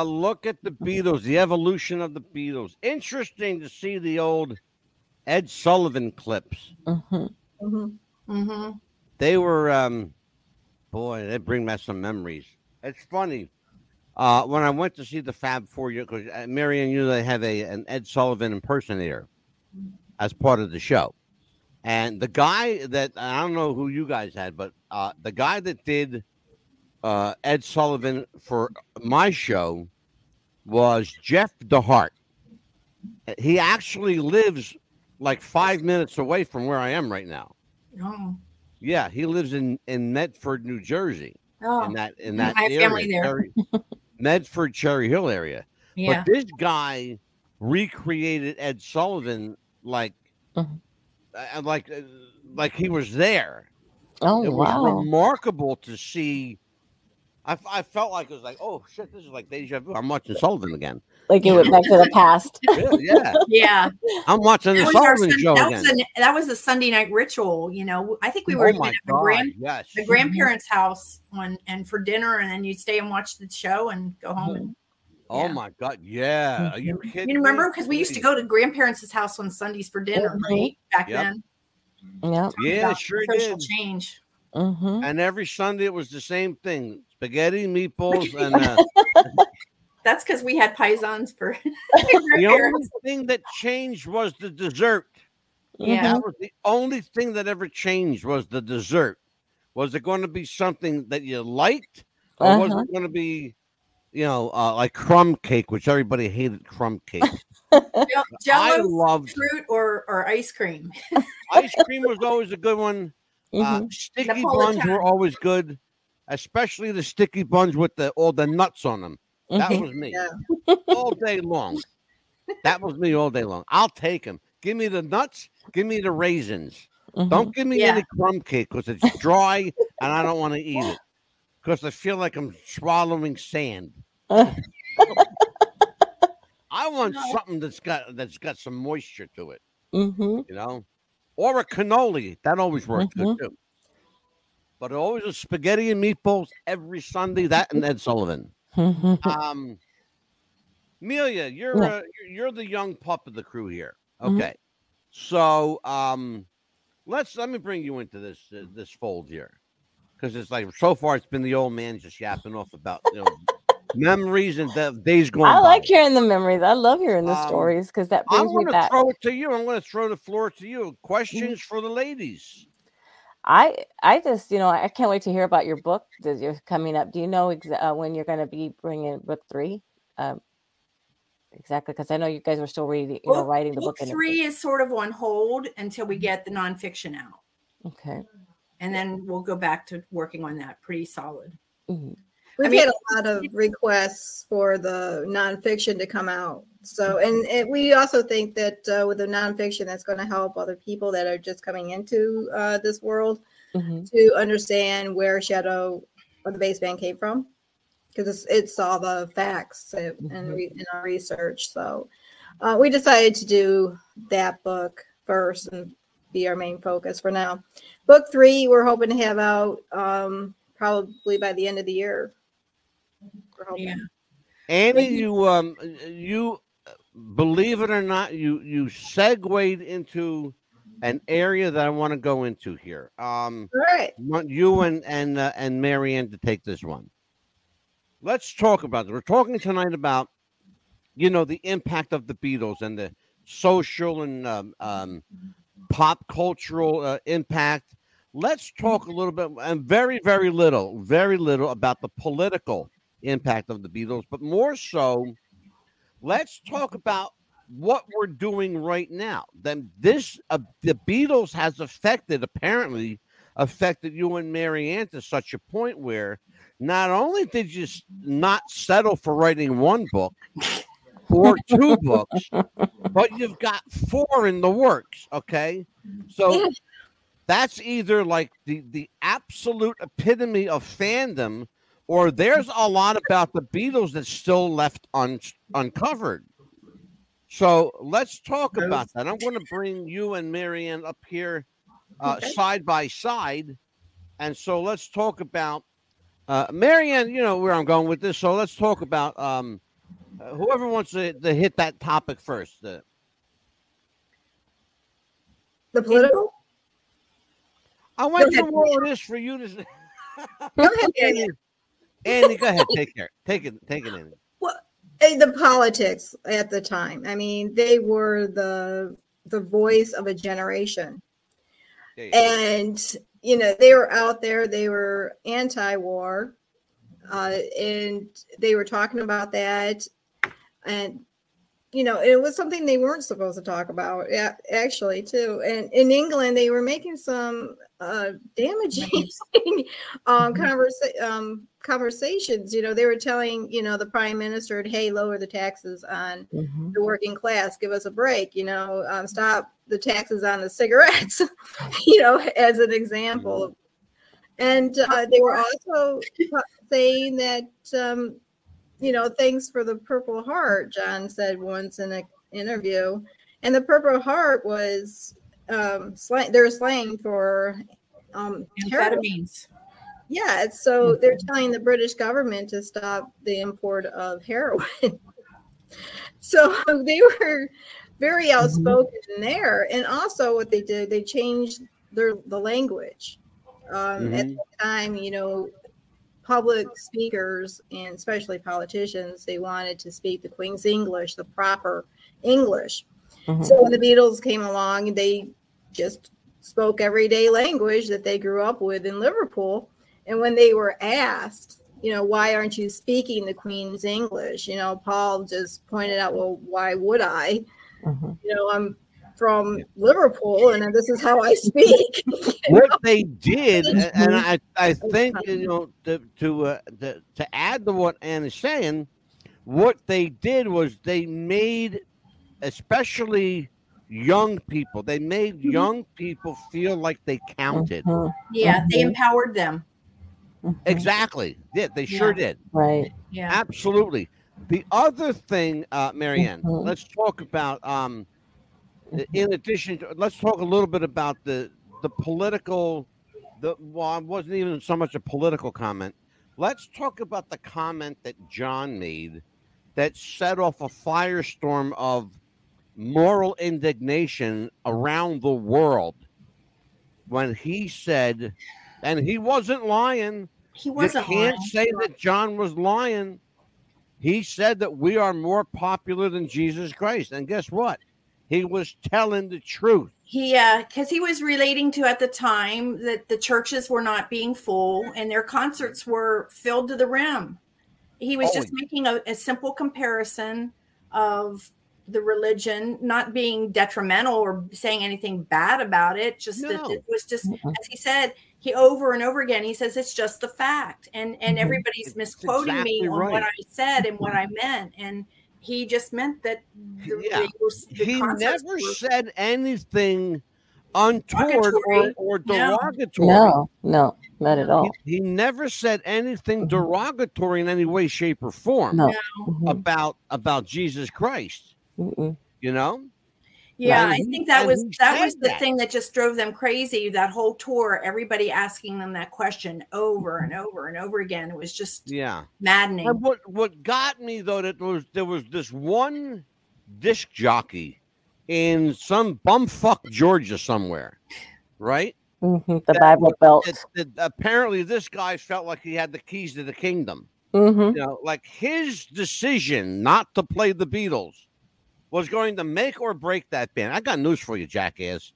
Look at the Beatles, the evolution of the Beatles. Interesting to see the old Ed Sullivan clips. They were, boy, they bring back some memories. It's funny. When I went to see the Fab Four, because Marianne, you know, they have an Ed Sullivan impersonator as part of the show. And the guy that, I don't know who you guys had, but the guy that did Ed Sullivan for my show was Jeff DeHart. He actually lives like 5 minutes away from where I am right now. Oh. Yeah, he lives in Medford, New Jersey. Oh. In that I have area. family there. Medford, Cherry Hill area. Yeah. But this guy recreated Ed Sullivan like he was there. Oh, it was wow. remarkable to see. I felt like it was like, oh shit, this is like deja vu. I'm watching Sullivan again. Like you went back to the past. Yeah. Yeah. I'm watching the Sullivan show again. That was a Sunday night ritual. You know, I think we were at the grandparents' house and for dinner, and then you'd stay and watch the show and go home. And, oh my God. Yeah. Are you kidding? You remember? Because we used to go to grandparents' house on Sundays for dinner, right? Back then. Yeah. Yeah, sure did. Change. And every Sunday it was the same thing: spaghetti, meatballs, and that's because we had paisans for. The only thing that changed was the dessert. Yeah, that was the only thing that ever changed was the dessert. Was it going to be something that you liked, or was it going to be, like crumb cake, which everybody hated crumb cake? Jello, loved fruit or ice cream. Ice cream was always a good one. Sticky buns were always good, especially the sticky buns with all the nuts on them. That was me all day long. That was me all day long. I'll take them. Give me the nuts. Give me the raisins. Don't give me any crumb cake because it's dry and I don't want to eat it because I feel like I'm swallowing sand. I want something that's got some moisture to it. Or a cannoli. That always works good too. But always a spaghetti and meatballs every Sunday. That and Ed Sullivan. Amelia, you're the young pup of the crew here. Okay, so let me bring you into this fold here, because it's like so far it's been the old man just yapping off about memories and days going by. I like hearing the memories. I love hearing the stories because that brings me back. Throw it to you. I'm going to throw the floor to you. Questions for the ladies. I just, I can't wait to hear about your book that you're coming up. Do you know when you're going to be bringing book 3? Exactly, because I know you guys are still reading, writing the book. Book 3 is sort of on hold until we get the nonfiction out. Okay. And then we'll go back to working on that. Pretty solid. We've had a lot of requests for the nonfiction to come out. So, and we also think that with the nonfiction, that's going to help other people that are just coming into this world to understand where Shadow of the Baseband came from, because it's all the facts in our research. So we decided to do that book first and be our main focus for now. Book 3, we're hoping to have out probably by the end of the year. Yeah. Annie, you believe it or not, you segued into an area that I want to go into here. Right. Want you and Marianne to take this one. Let's talk about it. We're talking tonight about the impact of the Beatles and the social and pop cultural impact. Let's talk a little bit, and very, very little about the political impact of the Beatles, but more so, let's talk about what we're doing right now. Then the Beatles has apparently affected you and Marianne to such a point where not only did you not settle for writing one book or 2 books, but you've got 4 in the works. Okay, so that's either like the absolute epitome of fandom, or there's a lot about the Beatles that's still left uncovered. So let's talk about that. I'm going to bring you and Marianne up here side by side. And so let's talk about Marianne, where I'm going with this. So let's talk about whoever wants to hit that topic first. The political? I went through all of this for you to. Go ahead, Andy, go ahead. Take it in. Well, the politics at the time. I mean, they were the voice of a generation, and they were out there. They were anti-war, and they were talking about that, and it was something they weren't supposed to talk about. Actually, too. And in England, they were making some damaging conversations. You know, they were telling, you know, the prime minister, hey, lower the taxes on the working class, give us a break, you know, stop the taxes on the cigarettes, you know, as an example. And they were also saying that, you know, thanks for the Purple Heart, John said once in an interview. And the Purple Heart was they're slang for amphetamines. Yeah, so they're telling the British government to stop the import of heroin. So they were very outspoken there. And also what they did, they changed the language. At the time, you know, public speakers and especially politicians, they wanted to speak the Queen's English, the proper English. So when the Beatles came along, they just spoke everyday language that they grew up with in Liverpool. And when they were asked, you know, why aren't you speaking the Queen's English? You know, Paul just pointed out, well, why would I? You know, I'm from Liverpool and this is how I speak. What they did, and I think, you know, to add to what Ann is saying, what they did was they made, especially young people, they made young people feel like they counted. Yeah, they empowered them. Exactly. Yeah, they sure did. Right. Yeah, absolutely. The other thing, Marianne, let's talk about, in addition to, let's talk a little bit about the political, well, it wasn't even so much a political comment. Let's talk about the comment that John made that set off a firestorm of moral indignation around the world when he said, and he wasn't lying. He wasn't You can't lying. say that John was lying. He said that we are more popular than Jesus Christ. And guess what? He was telling the truth. Because he was relating to, at the time, that the churches were not being full and their concerts were filled to the rim. He was just making a simple comparison of the religion, not being detrimental or saying anything bad about it. Just that it was just, as he said, he over and over again, he says, it's just the fact. And everybody's misquoting me on what I said and what I meant. And he just meant that he never said anything untoward or derogatory. No, not at all. He never said anything derogatory in any way, shape, or form about Jesus Christ. You know? Yeah, I think that was the thing that just drove them crazy. That whole tour, everybody asking them that question over and over and over again. It was just maddening. And what got me though, there was this one disc jockey in some bumfuck Georgia somewhere, right? The Bible Belt. Apparently, this guy felt like he had the keys to the kingdom. You know, like his decision not to play the Beatles was going to make or break that band. I got news for you, jackass.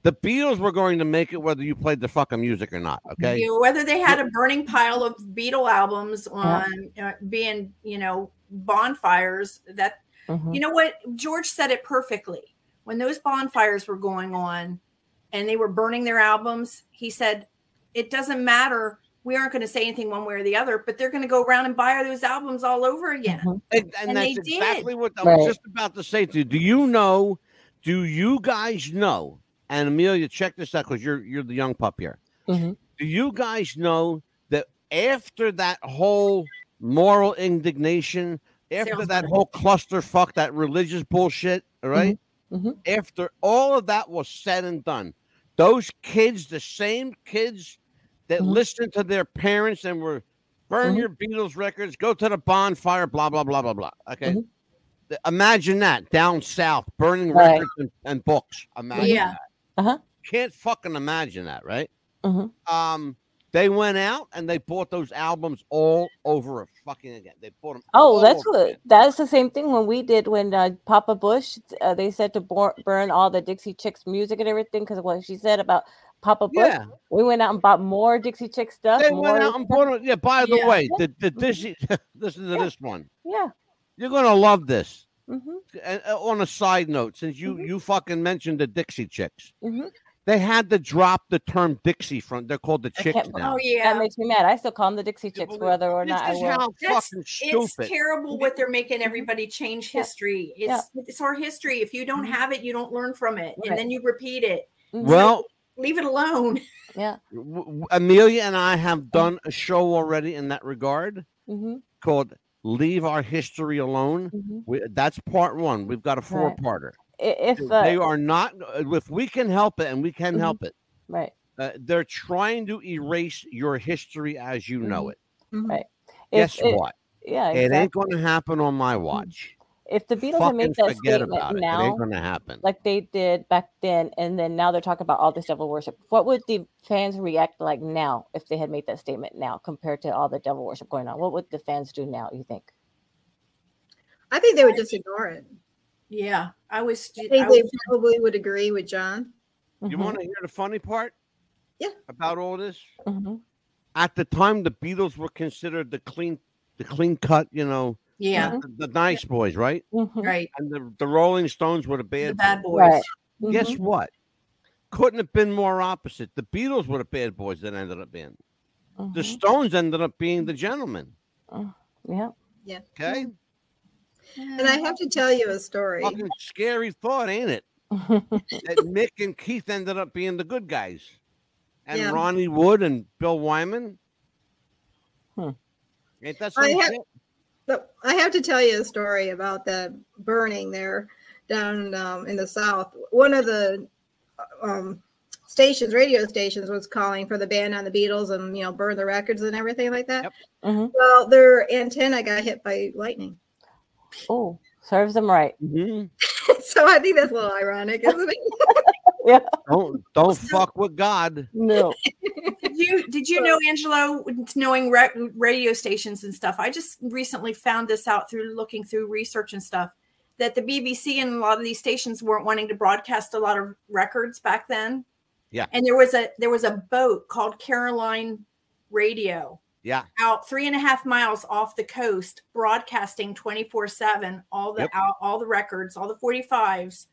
The Beatles were going to make it whether you played the fucking music or not, okay? Whether they had a burning pile of Beatle albums on being, you know, bonfires. That, you know what? George said it perfectly. When those bonfires were going on and they were burning their albums, he said, it doesn't matter. We aren't going to say anything one way or the other, but they're going to go around and buy those albums all over again. And that's exactly what I was just about to say to you. Do you guys know, and Amelia, check this out because you're the young pup here. Do you guys know that after that whole moral indignation, after that whole clusterfuck, that religious bullshit, all right? After all of that was said and done, those kids, the same kids that listened to their parents and were burn your Beatles records, go to the bonfire, blah, blah, blah, blah, blah. Okay. Imagine that down south, burning records and books. Imagine that. Can't fucking imagine that, right? They went out and they bought those albums all over fucking again. They bought them. That's the same thing when we did when Papa Bush, they said to burn all the Dixie Chicks music and everything because of what she said about Papa Bush. We went out and bought more Dixie Chick stuff. They went out and bought them. By the way, the Dixie, listen to this one. You're going to love this. And on a side note, since you fucking mentioned the Dixie Chicks, They had to drop the term Dixie from. They're called the Chicks now. Oh yeah, that makes me mad. I still call them the Dixie Chicks, whether or not I will. How fucking stupid. It's terrible what they're making everybody change history. It's our history. If you don't have it, you don't learn from it, and then you repeat it. Well, so leave it alone. Yeah. Amelia and I have done a show already in that regard called "Leave Our History Alone." That's part 1. We've got a 4-parter. If they are not, if we can help it, and we can help it, right? They're trying to erase your history as you know it. Right. Guess what? Yeah, exactly. It ain't going to happen on my watch. If the Beatles had made that statement now, it ain't going to happen like they did back then, and then now they're talking about all this devil worship, what would the fans react like now if they had made that statement now compared to all the devil worship going on? What would the fans do now, you think? I think they would just ignore it. Yeah, I think they probably would agree with John. You want to hear the funny part? Yeah. About all this? At the time, the Beatles were considered the clean cut, the nice boys, right? Right. And the Rolling Stones were the bad boys. Right. Guess what? Couldn't have been more opposite. The Beatles were the bad boys that ended up being. The Stones ended up being the gentlemen. Yeah. Okay. And I have to tell you a story. Fucking scary thought, ain't it? That Mick and Keith ended up being the good guys. And Ronnie Wood and Bill Wyman. Ain't that some shit? I have to tell you a story about the burning there down in the South. One of the radio stations was calling for the ban on the Beatles and, burn the records and everything like that. Yep. Well, their antenna got hit by lightning. Oh, serves them right. So I think that's a little ironic, isn't it? Yeah. Don't fuck with God. No. Did you know, Angelo, knowing radio stations and stuff? I just recently found this out through looking through research and stuff, that the BBC and a lot of these stations weren't wanting to broadcast a lot of records back then. Yeah. And there was a boat called Caroline Radio. Yeah. Out 3.5 miles off the coast, broadcasting 24/7 all the records, all the 45s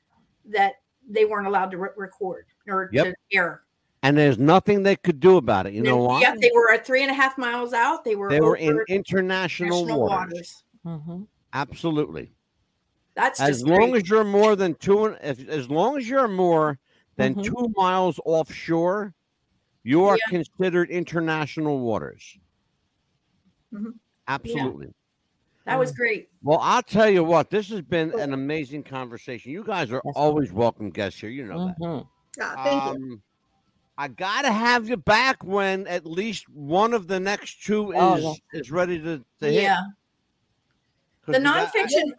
that they weren't allowed to record or to air. And there's nothing they could do about it. You know why? Yeah, they were at 3.5 miles out. They were in international waters. Absolutely. That's as long as you're more than as long as you're more than 2 miles offshore, you are considered international waters. Absolutely. Yeah. That was great. Well, I'll tell you what, this has been an amazing conversation. You guys are always welcome guests here. You know that. Thank you. I gotta have you back when at least one of the next 2 is ready to hit. The nonfiction.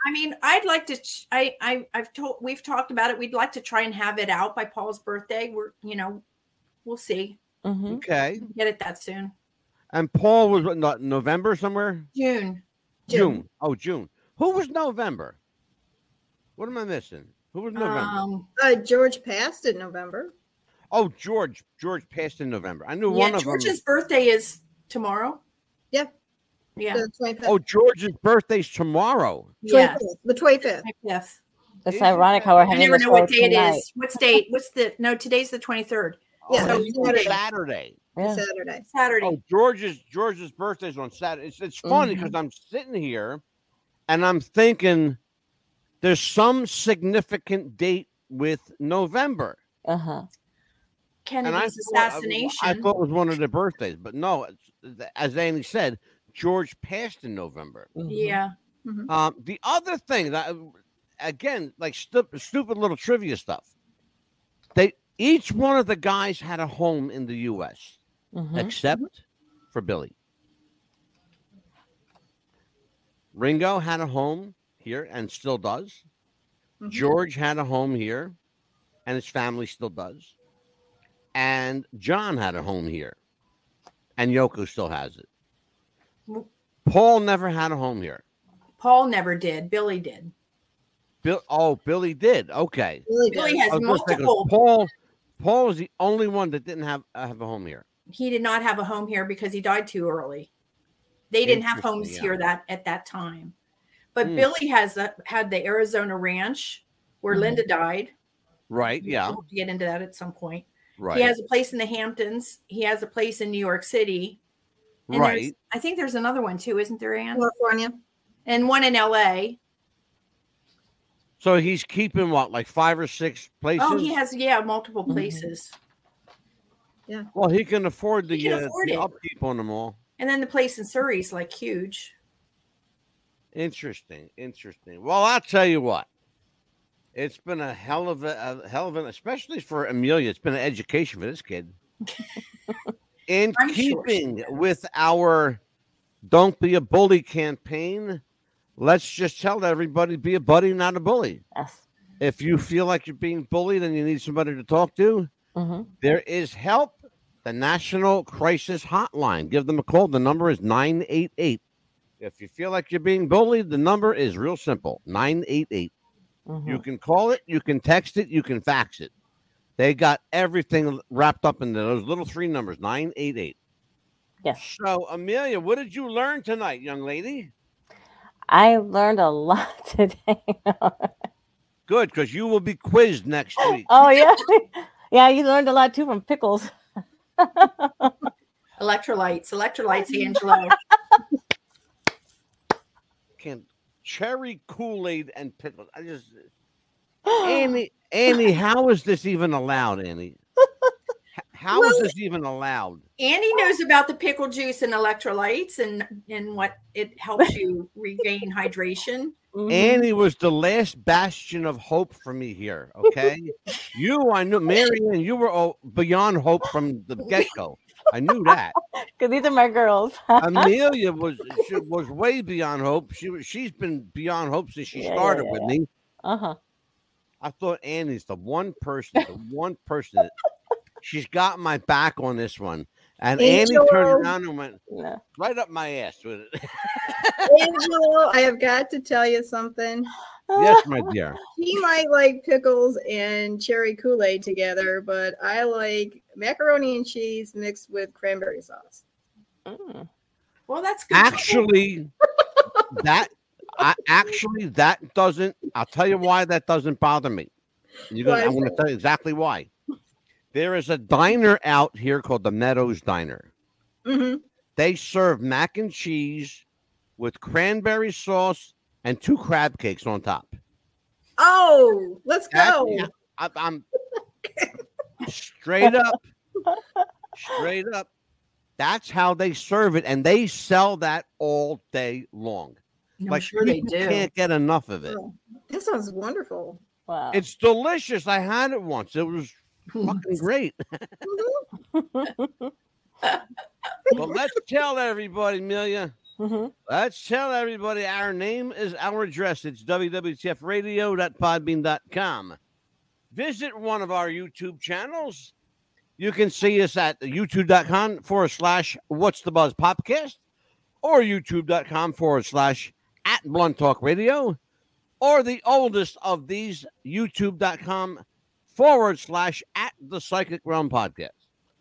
I'd like to. We've talked about it. We'd like to try and have it out by Paul's birthday. We'll see. Okay. Get it that soon. And Paul was not November somewhere. June. Oh, June. Who was November? What am I missing? Who was November? George passed in November. Oh, George passed in November. I knew one of them. George's birthday is tomorrow. Yeah. Oh, George's birthday's tomorrow. Yeah. The 25th. Yes. It's ironic how we're having. I never know what day it is. What date? Today's the 23rd. Yeah. So Saturday. Yeah. Saturday. Oh, George's birthday's on Saturday. It's funny because I'm sitting here and I'm thinking there's some significant date with November. Kennedy's assassination. I thought it was one of their birthdays, but no, as Annie said, George passed in November. Yeah. The other thing that, again, like stupid little trivia stuff, each one of the guys had a home in the U.S. Except for Billy. Ringo had a home here and still does. George had a home here and his family still does. And John had a home here and Yoko still has it. Paul never had a home here. Paul never did. Billy did. Billy did. Okay. Billy has multiple. Paul was the only one that didn't have a home here. He did not have a home here because he died too early. They didn't have homes here at that time. But Billy had the Arizona ranch where Linda died. Right, yeah. We'll get into that at some point. Right. He has a place in the Hamptons. He has a place in New York City. And right. I think there's another one too, isn't there, Ann? California. And one in LA. So he's keeping what, like 5 or 6 places? Oh, he has, multiple places. Yeah. Well, he can afford the upkeep on them all. And then the place in Surrey is like huge. Interesting. Well, I'll tell you what. It's been a hell of an, especially for Amelia. It's been an education for this kid. In keeping with our "Don't Be a Bully" campaign, let's just tell everybody: be a buddy, not a bully. Yes. If you feel like you're being bullied and you need somebody to talk to, there is help. The National Crisis Hotline. Give them a call. The number is 988. If you feel like you're being bullied, the number is real simple, 988. You can call it, you can text it, you can fax it. They got everything wrapped up in those little 3 numbers, 988. Yes. So, Amelia, what did you learn tonight, young lady? I learned a lot today. Good, because you will be quizzed next week. Oh, yeah. Yeah, you learned a lot, too, from Pickles. Electrolytes, Angelo. Cherry Kool-Aid and pickles. I just Annie, how is this even allowed, Annie? How is this even allowed? Annie knows about the pickle juice and electrolytes and what it helps you regain hydration. Annie was the last bastion of hope for me here. Okay, I knew, Marianne, you were beyond hope from the get-go. I knew that. Because these are my girls. Amelia was way beyond hope. She's been beyond hope since she started with me. I thought Annie's the one person that she's got my back on this one. And Angelo, Annie turned around and went right up my ass with it. Angelo, I have got to tell you something. Yes, my dear. He might like pickles and cherry Kool-Aid together, but I like macaroni and cheese mixed with cranberry sauce. Well, that's good. Actually, that doesn't. I'll tell you why that doesn't bother me. I'm going to tell you exactly why. There is a diner out here called the Meadows Diner. They serve mac and cheese with cranberry sauce and 2 crab cakes on top. Oh, let's go. I'm straight up. That's how they serve it. And they sell that all day long. I'm sure they do. Can't get enough of it. Oh, this sounds wonderful. Wow. It's delicious. I had it once. It was fucking great. Well, let's tell everybody, Amelia. Let's tell everybody our name is our address. It's wwtfradio.podbean.com. Visit one of our YouTube channels. You can see us at youtube.com/What's the Buzz Podcast or youtube.com/@Blunt Talk Radio or the oldest of these, youtube.com/@The Psychic Realm Podcast.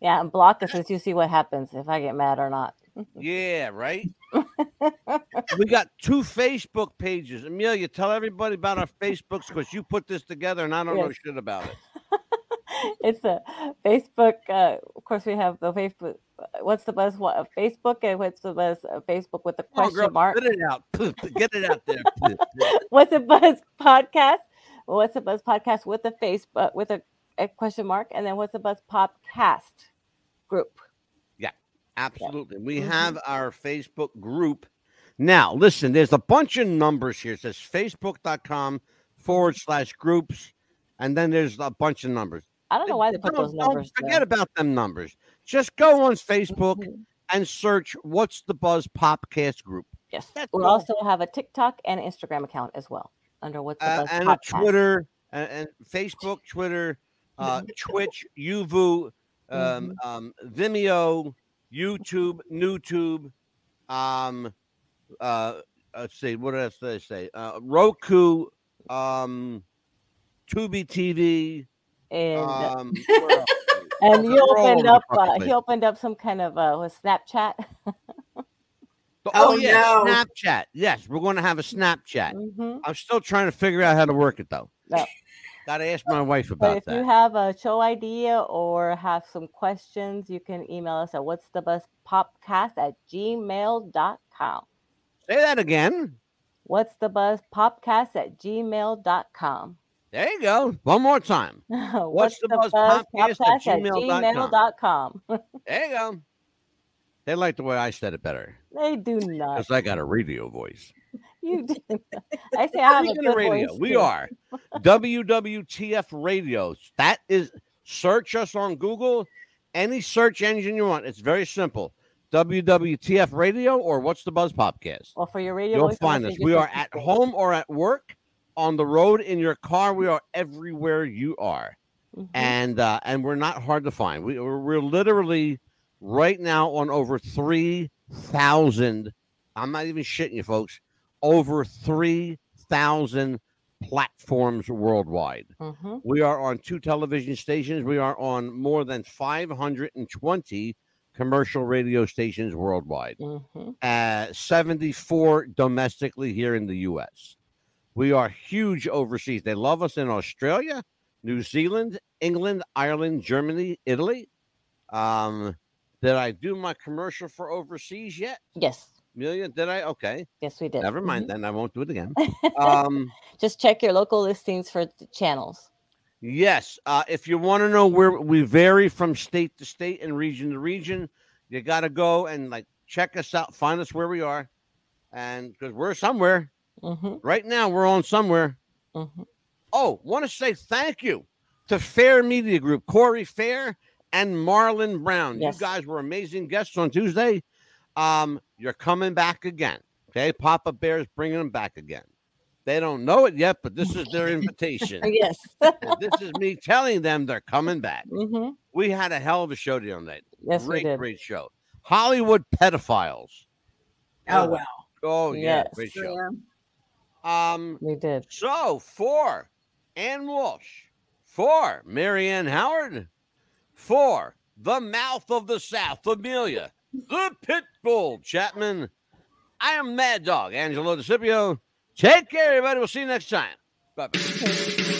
Yeah, and block us as you see what happens if I get mad or not. Yeah, right. We got 2 Facebook pages. Amelia, tell everybody about our Facebooks because you put this together and I don't know shit about it. It's a Facebook. Of course, we have the Facebook. What's the Buzz? Facebook and What's the Buzz? Facebook with the question mark. Get it out. Get it out there. What's the Buzz podcast? What's the Buzz podcast with the Facebook with a question mark, and then What's the Buzz podcast group. Absolutely. We have our Facebook group. Now, listen, there's a bunch of numbers here. It says facebook.com/groups. And then there's a bunch of numbers. I don't know why they put those numbers. Forget about them numbers. Just go on Facebook and search What's the Buzz Podcast group. Yes. We'll also have a TikTok and Instagram account as well under What's the Buzz and Podcast. a Twitter, and Facebook, Twitter, Twitch, Yuvu, Vimeo, YouTube, NewTube, let's see, what else did I say? Roku, Tubi TV, and he opened up some kind of Snapchat. Oh yeah, no. Snapchat. Yes, we're going to have a Snapchat. I'm still trying to figure out how to work it though. No. Gotta ask my wife about that. If you have a show idea or have some questions, you can email us at what'sthebuzzpopcast@gmail.com. Say that again. what'sthebuzzpopcast@gmail.com. There you go. One more time. What's the buzz podcast@gmail.com. There you go. They like the way I said it better. They do not. Because I got a radio voice. You do. I say I have a good radio. voice. We are WWTF Radio. That is, search us on Google, any search engine you want. It's very simple. WWTF Radio or What's the Buzz Podcast. Well, for your radio, you'll find us. We are at home or at work, on the road, in your car. We are everywhere you are, and we're not hard to find. We're literally right now on over 3,000. I'm not even shitting you, folks. Over 3,000 platforms worldwide. We are on 2 television stations. We are on more than 520 commercial radio stations worldwide. 74 domestically here in the U.S. We are huge overseas. They love us in Australia, New Zealand, England, Ireland, Germany, Italy. Did I do my commercial for overseas yet? Yes. Amelia, did I? Okay. Yes, we did. Never mind, then I won't do it again. Just check your local listings for the channels. Yes. If you want to know where we vary from state to state and region to region, you got to go and check us out, find us where we are. And because we're somewhere right now, we're on somewhere. Oh, want to say thank you to Fair Media Group, Corey Fair and Marlon Brown. Yes. You guys were amazing guests on Tuesday. You're coming back again. Okay. Papa Bear's bringing them back again. They don't know it yet, but this is their invitation. Yes. This is me telling them they're coming back. We had a hell of a show the other night. Yes, we did. Great show. Hollywood Pedophiles. Oh, wow. Oh, yeah. Yes. Great show. We did. So, for Ann Walsh, for Marianne Howard, for the Mouth of the South, Amelia, the Pitbull Chapman, I am Mad Dog, Angelo DeCipio. Take care, everybody. We'll see you next time. Bye-bye.